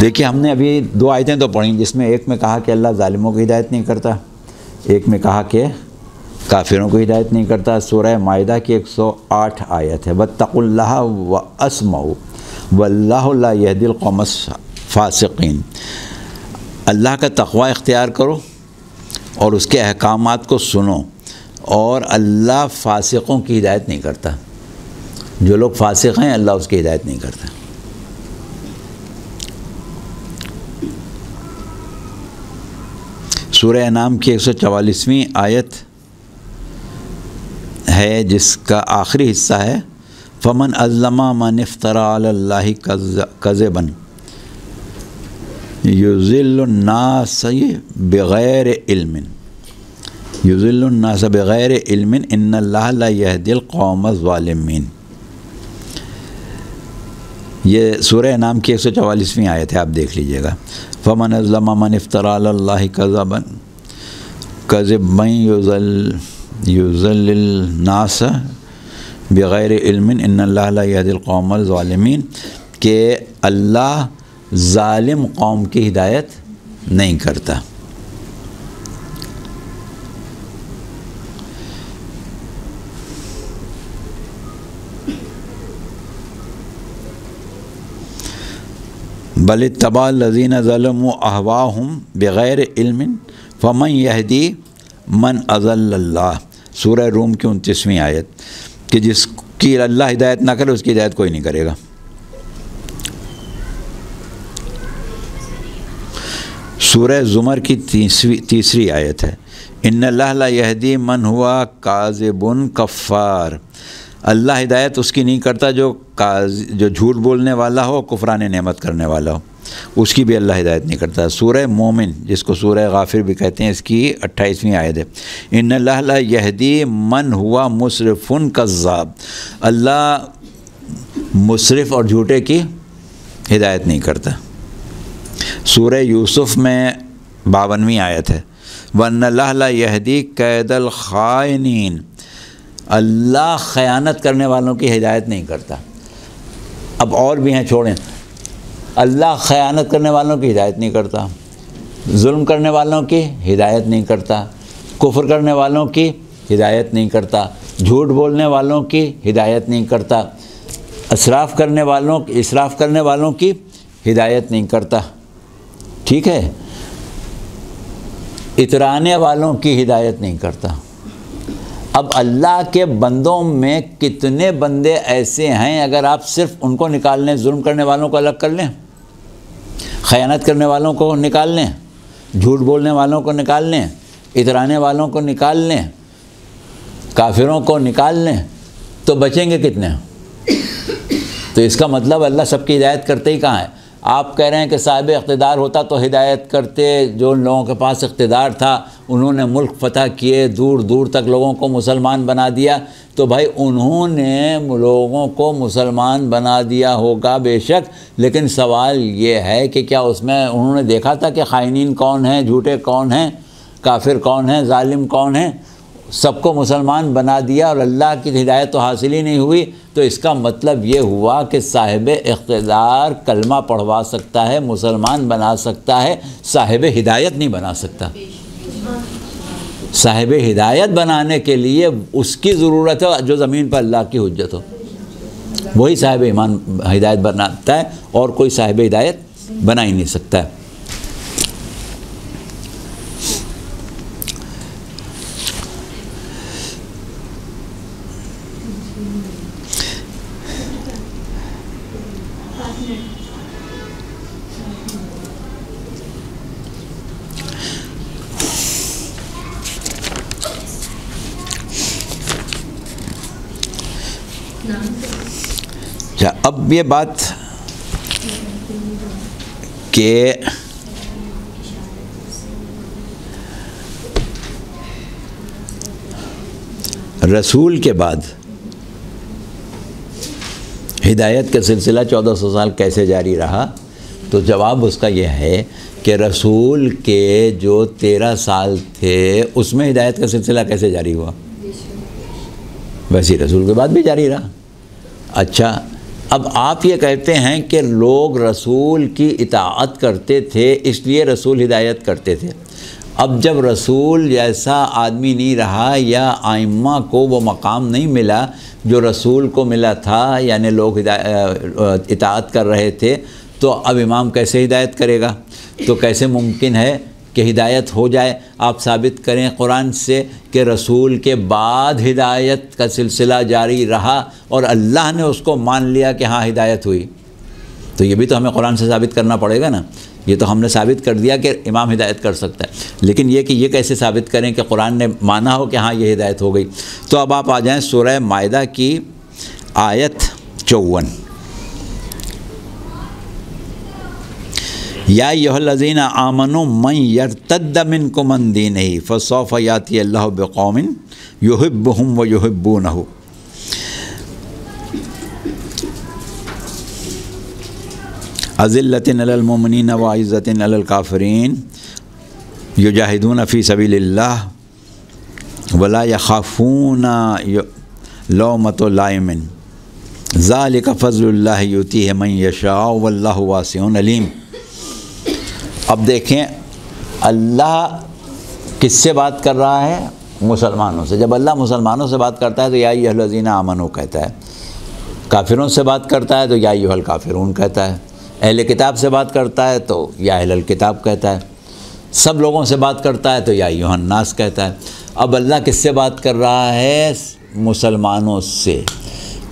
دیکھیے ہم نے ابھی دو آیتیں تو پڑھیں جس میں ایک میں کہا کہ اللہ ظالموں کی ہدایت نہیں کرتا، ایک میں کہا کہ کافروں کو ہدایت نہیں کرتا۔ سورہ مائدہ کی 108 آیت ہے، وَاتَّقُوا اللَّهَ وَأَسْمَعُوا وَاللَّهُ لَا يَهْدِي الْقَوْمَ الْفَاسِقِينَ۔ اللہ کا تقوی اختیار کرو اور اس کے احکامات کو سنو، اور اللہ فاسقوں کی ہدایت نہیں کرتا۔ جو لوگ فاسق ہیں اللہ اس کی ہدایت نہیں کرتا۔ سورہ انعام کی 144ویں آیت ہے جس کا آخری حصہ ہے فَمَنْ أَظْلَمَ مَنِ افْتَرَىٰ عَلَى اللَّهِ كَذِبًا يُضِلُّ النَّاسَ بِغَيْرِ عِلْمٍ يُضِلُّ النَّاسَ بِغَيْرِ عِلْمٍ إِنَّ اللَّهَ لَا يَهْدِي الْقَوْمَ الظَّالِمِينَ۔ یہ سورہ انعام کی 144ویں آیت ہے، آپ دیکھ لیجئے گا۔ فَمَنْ أَظْلَمَ مَنِ افْتَرَىٰ عَلَى اللَّهِ كَذِبًا يُضِلُّ النَّاسَ بغیر علم ان اللہ لا یہدی القوم الظالمین، کہ اللہ ظالم قوم کی ہدایت نہیں کرتا۔ بل اتبع الذین ظلموا اہواءہم بغیر علم فمن یہدی من اضل اللہ۔ سورہ روم کی 29ویں آیت، کہ جس کی اللہ ہدایت نہ کرے اس کی ہدایت کوئی نہیں کرے گا۔ سورہ زمر کی 30ویں آیت ہے، ان اللہ لا یہدی من ہوا کاذب کفار۔ اللہ ہدایت اس کی نہیں کرتا جو جھوٹ بولنے والا ہو، کفران نعمت کرنے والا ہو، اس کی بھی اللہ ہدایت نہیں کرتا۔ سورہ مومن جس کو سورہ غافر بھی کہتے ہیں، اس کی 28ویں آیت ہے، ان اللہ لا یہدی من ہوا مسرف کذاب۔ اللہ مسرف اور جھوٹے کی ہدایت نہیں کرتا۔ سورہ یوسف میں 52ویں آیت ہے، وَأَنَّ اللَّهَ لَا يَهْدِي كَيْدَ الْخَائِنِينَ۔ اللہ خیانت کرنے والوں کی ہدایت نہیں کرتا۔ اب اور بھی ہیں، چھوڑیں۔ اللہ خیانت کرنے والوں کی ہدایت نہیں کرتا، ظلم کرنے والوں کی ہدایت نہیں کرتا، کفر کرنے والوں کی ہدایت نہیں کرتا، جھوٹ بولنے والوں کی ہدایت نہیں کرتا، اسراف کرنے والوں کی ہدایت نہیں کرتا، ٹھیک ہے، اترانے والوں کی ہدایت نہیں کرتا۔ اب اللہ کے بندوں میں کتنے بندے ایسے ہیں، اگر آپ صرف ان کو نکال لیں، ظلم کرنے والوں کو الگ کر لیں، خیانت کرنے والوں کو نکال لیں، جھوٹ بولنے والوں کو نکال لیں، اترانے والوں کو نکال لیں، کافروں کو نکال لیں، تو بچیں گے کتنے؟ تو اس کا مطلب اللہ سب کی ہدایت کرتے ہی کہاں ہے؟ آپ کہہ رہے ہیں کہ صاحب اقتدار ہوتا تو ہدایت کرتے، جو لوگوں کے پاس اقتدار تھا انہوں نے ملک فتح کیے، دور دور تک لوگوں کو مسلمان بنا دیا، تو بھائی انہوں نے لوگوں کو مسلمان بنا دیا ہوگا بے شک، لیکن سوال یہ ہے کہ کیا اس میں انہوں نے دیکھا تھا کہ خائنین کون ہیں، جھوٹے کون ہیں، کافر کون ہیں، ظالم کون ہیں؟ سب کو مسلمان بنا دیا اور اللہ کی ہدایت تو حاصل ہی نہیں ہوئی، تو اس کا مطلب یہ ہوا کہ صاحب اقتدار کلمہ پڑھوا سکتا ہے، مسلمان بنا سکتا ہے، صاحب ہدایت نہیں بنا سکتا۔ صاحب ہدایت بنانے کے لیے اس کی ضرورت ہے جو زمین پر اللہ کی حجت ہو، وہی صاحب ایمان ہدایت بناتا ہے، اور کوئی صاحب ہدایت بنا ہی نہیں سکتا ہے۔ اب یہ بات کہ رسول کے بعد ہدایت کا سلسلہ 1400 سال کیسے جاری رہا، تو جواب اس کا یہ ہے کہ رسول کے جو 13 سال تھے اس میں ہدایت کا سلسلہ کیسے جاری ہوا، ویسے رسول کے بعد بھی جاری رہا۔ اچھا، اب آپ یہ کہتے ہیں کہ لوگ رسول کی اطاعت کرتے تھے اس لیے رسول ہدایت کرتے تھے، اب جب رسول جیسا آدمی نہیں رہا یا ائمہ کو وہ مقام نہیں ملا جو رسول کو ملا تھا، یعنی لوگ اطاعت کر رہے تھے، تو اب امام کیسے ہدایت کرے گا؟ تو کیسے ممکن ہے کہ ہدایت ہو جائے؟ آپ ثابت کریں قرآن سے کہ رسول کے بعد ہدایت کا سلسلہ جاری رہا اور اللہ نے اس کو مان لیا کہ ہاں ہدایت ہوئی، تو یہ بھی تو ہمیں قرآن سے ثابت کرنا پڑے گا نا۔ یہ تو ہم نے ثابت کر دیا کہ امام ہدایت کر سکتا ہے، لیکن یہ کہ یہ کیسے ثابت کریں کہ قرآن نے مانا ہو کہ ہاں یہ ہدایت ہو گئی؟ تو اب آپ آ جائیں سورہ مائدہ کی آیت 54۔ یا ایھا الذین آمنوا من یرتد منکم عن دینہ فسوف یاتی اللہ بقوم یحبہم ویحبونہ اذلۃ علی المؤمنین وعزۃ علی الکافرین یجاہدون فی سبیل اللہ ولا یخافون لومۃ لائم ذالک فضل اللہ یؤتیہ من یشاء واللہ واسع علیم۔ اب دیکھیں اللہ کس سے بات کر رہا ہے؟ مسلمانوں سے۔ جب اللہ مسلمانوں سے بات کرتا ہے تو یا ایھا الذین آمنوا کہتا ہے، کافروں سے بات کرتا ہے تو یا ایھا الکافرون کہتا ہے، اہل کتاب سے بات کرتا ہے تو یا اہل الکتاب کہتا ہے، سب لوگوں سے بات کرتا ہے تو یا ایھا الناس کہتا ہے۔ اب اللہ کس سے بات کر رہا ہے؟ مسلمانوں سے۔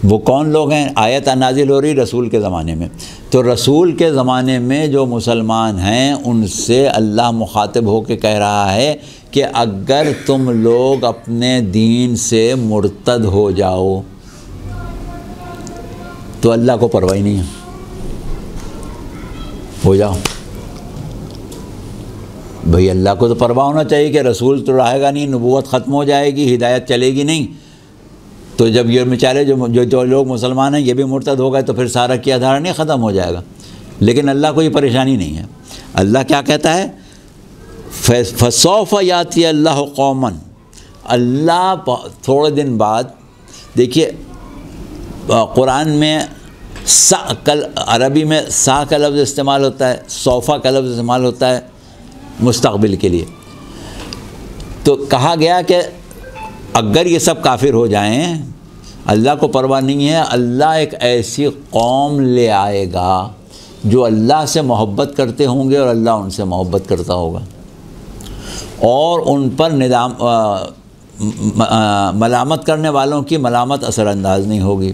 وہ کون لوگ ہیں؟ آیت نازل ہو رہی رسول کے زمانے میں، تو رسول کے زمانے میں جو مسلمان ہیں ان سے اللہ مخاطب ہو کے کہہ رہا ہے کہ اگر تم لوگ اپنے دین سے مرتد ہو جاؤ تو اللہ کو پرواہ نہیں ہے، ہو جاؤ بھئی، اللہ کو تو پرواہ ہونا چاہیے کہ رسول تو رہے گا نہیں، نبوت ختم ہو جائے گی، ہدایت چلے گی نہیں، تو جب یہ بیچارے جو لوگ مسلمان ہیں یہ بھی مرتد ہو گئے تو پھر سارا کیا دھار نہیں ختم ہو جائے گا۔ لیکن اللہ کو یہ پریشانی نہیں ہے، اللہ کیا کہتا ہے؟ فسوف یاتی اللہ قوما، اللہ تھوڑے دن بعد، دیکھیے قرآن میں عربی میں سا کا لفظ استعمال ہوتا ہے، سوفا کا لفظ استعمال ہوتا ہے مستقبل کے لیے، تو کہا گیا کہ اگر یہ سب کافر ہو جائیں، اللہ کو پرواہ نہیں ہے، اللہ ایک ایسی قوم لے آئے گا جو اللہ سے محبت کرتے ہوں گے اور اللہ ان سے محبت کرتا ہوگا، اور ان پر ملامت کرنے والوں کی ملامت اثر انداز نہیں ہوگی،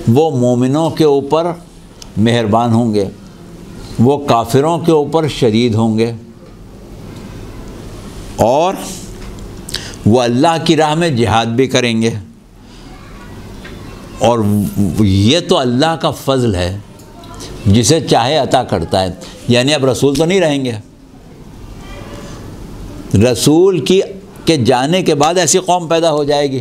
وہ مومنوں کے اوپر مہربان ہوں گے، وہ کافروں کے اوپر شدید ہوں گے، اور وہ اللہ کی راہ میں جہاد بھی کریں گے۔ اور یہ تو اللہ کا فضل ہے، جسے چاہے عطا کرتا ہے۔ یعنی اب رسول تو نہیں رہیں گے، رسول کے جانے کے بعد ایسی قوم پیدا ہو جائے گی،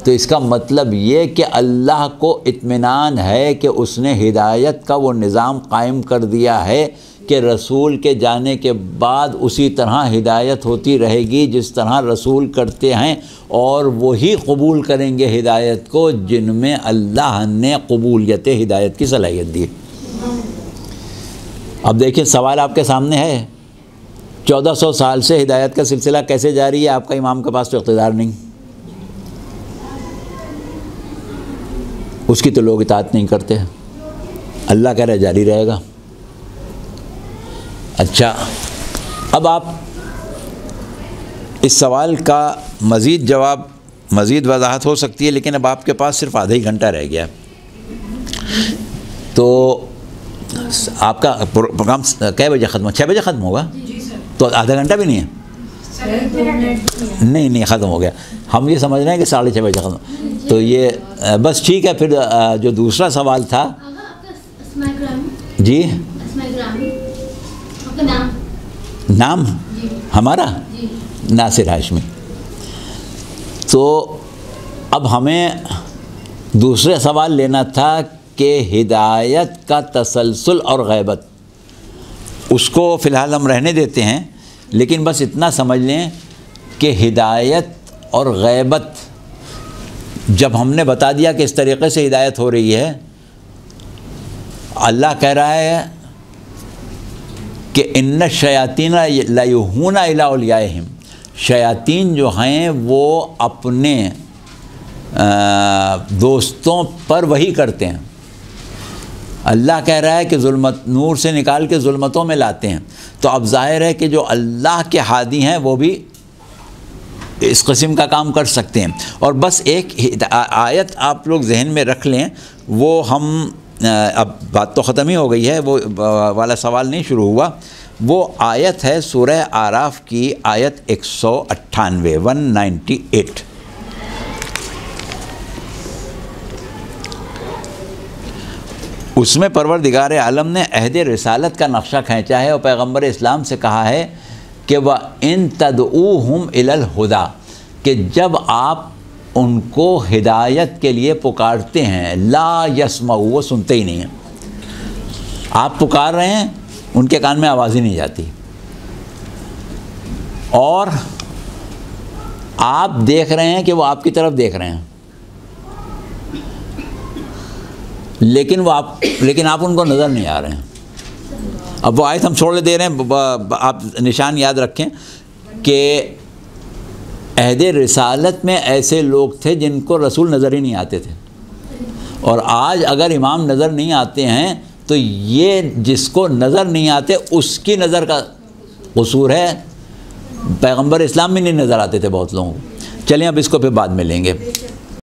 تو اس کا مطلب یہ کہ اللہ کو اطمینان ہے کہ اس نے ہدایت کا وہ نظام قائم کر دیا ہے کہ رسول کے جانے کے بعد اسی طرح ہدایت ہوتی رہے گی جس طرح رسول کرتے ہیں، اور وہی قبول کریں گے ہدایت کو جن میں اللہ نے قبولیت ہدایت کی صلاحیت دی۔ اب دیکھیں سوال آپ کے سامنے ہے، 1400 سال سے ہدایت کا سلسلہ کیسے جاری ہے؟ آپ کا امام کے پاس تو اقتدار نہیں، اس کی تو لوگ اطاعت نہیں کرتے، اللہ کہہ رہا ہے جاری رہے گا۔ اچھا، اب آپ اس سوال کا مزید جواب، مزید وضاحت ہو سکتی ہے، لیکن اب آپ کے پاس صرف آدھا ہی گھنٹہ رہ گیا، تو آپ کا پروگرام کئے بجے ختم ہو؟ 6 بجے ختم ہوگا؟ تو آدھا گھنٹہ بھی نہیں ہے؟ نہیں ختم ہو گیا، ہم یہ سمجھ رہے ہیں کہ 6:30 بجے ختم، تو یہ بس ٹھیک ہے۔ پھر جو دوسرا سوال تھا جی، نام ہمارا ناصر ہاشمی۔ تو اب ہمیں دوسرے سوال لینا تھا کہ ہدایت کا تسلسل اور غیبت، اس کو فی الحال ہم رہنے دیتے ہیں، لیکن بس اتنا سمجھ لیں کہ ہدایت اور غیبت جب ہم نے بتا دیا کہ اس طریقے سے ہدایت ہو رہی ہے، اللہ کہہ رہا ہے کہ ان الشیاطین لیوحون الی اولیائہم، شیاطین جو ہیں وہ اپنے دوستوں پر وحی کرتے ہیں۔ اللہ کہہ رہا ہے کہ ظلمت نور سے نکال کے ظلمتوں میں لاتے ہیں، تو اب ظاہر ہے کہ جو اللہ کے ہادی ہیں وہ بھی اس قسم کا کام کر سکتے ہیں۔ اور بس ایک آیت آپ لوگ ذہن میں رکھ لیں، وہ ہم اب بات تو ختم ہی ہو گئی ہے، وہ والا سوال نہیں شروع ہوا، وہ آیت ہے سورہ اعراف کی آیت 198 198۔ اس میں پروردگار عالم نے عہد رسالت کا نقشہ کھینچا ہے اور پیغمبر اسلام سے کہا ہے کہ وَإِن تَدْعُوهُمْ إِلَى الْهُدَى، کہ جب آپ ان کو ہدایت کے لیے پکارتے ہیں، لا يسمعوا، وہ سنتے ہی نہیں ہیں، آپ پکار رہے ہیں ان کے کان میں آواز ہی نہیں جاتی، اور آپ دیکھ رہے ہیں کہ وہ آپ کی طرف دیکھ رہے ہیں، لیکن آپ ان کو نظر نہیں آ رہے ہیں۔ اب وہ آیت ہم چھوڑ دے رہے ہیں، آپ نشان یاد رکھیں کہ عہد رسالت میں ایسے لوگ تھے جن کو رسول نظر ہی نہیں آتے تھے، اور آج اگر امام نظر نہیں آتے ہیں تو یہ جس کو نظر نہیں آتے اس کی نظر کا قصور ہے، پیغمبر اسلام میں نہیں نظر آتے تھے بہت لوگوں کو۔ چلیں اب اس کو پھر بعد میں لیں گے۔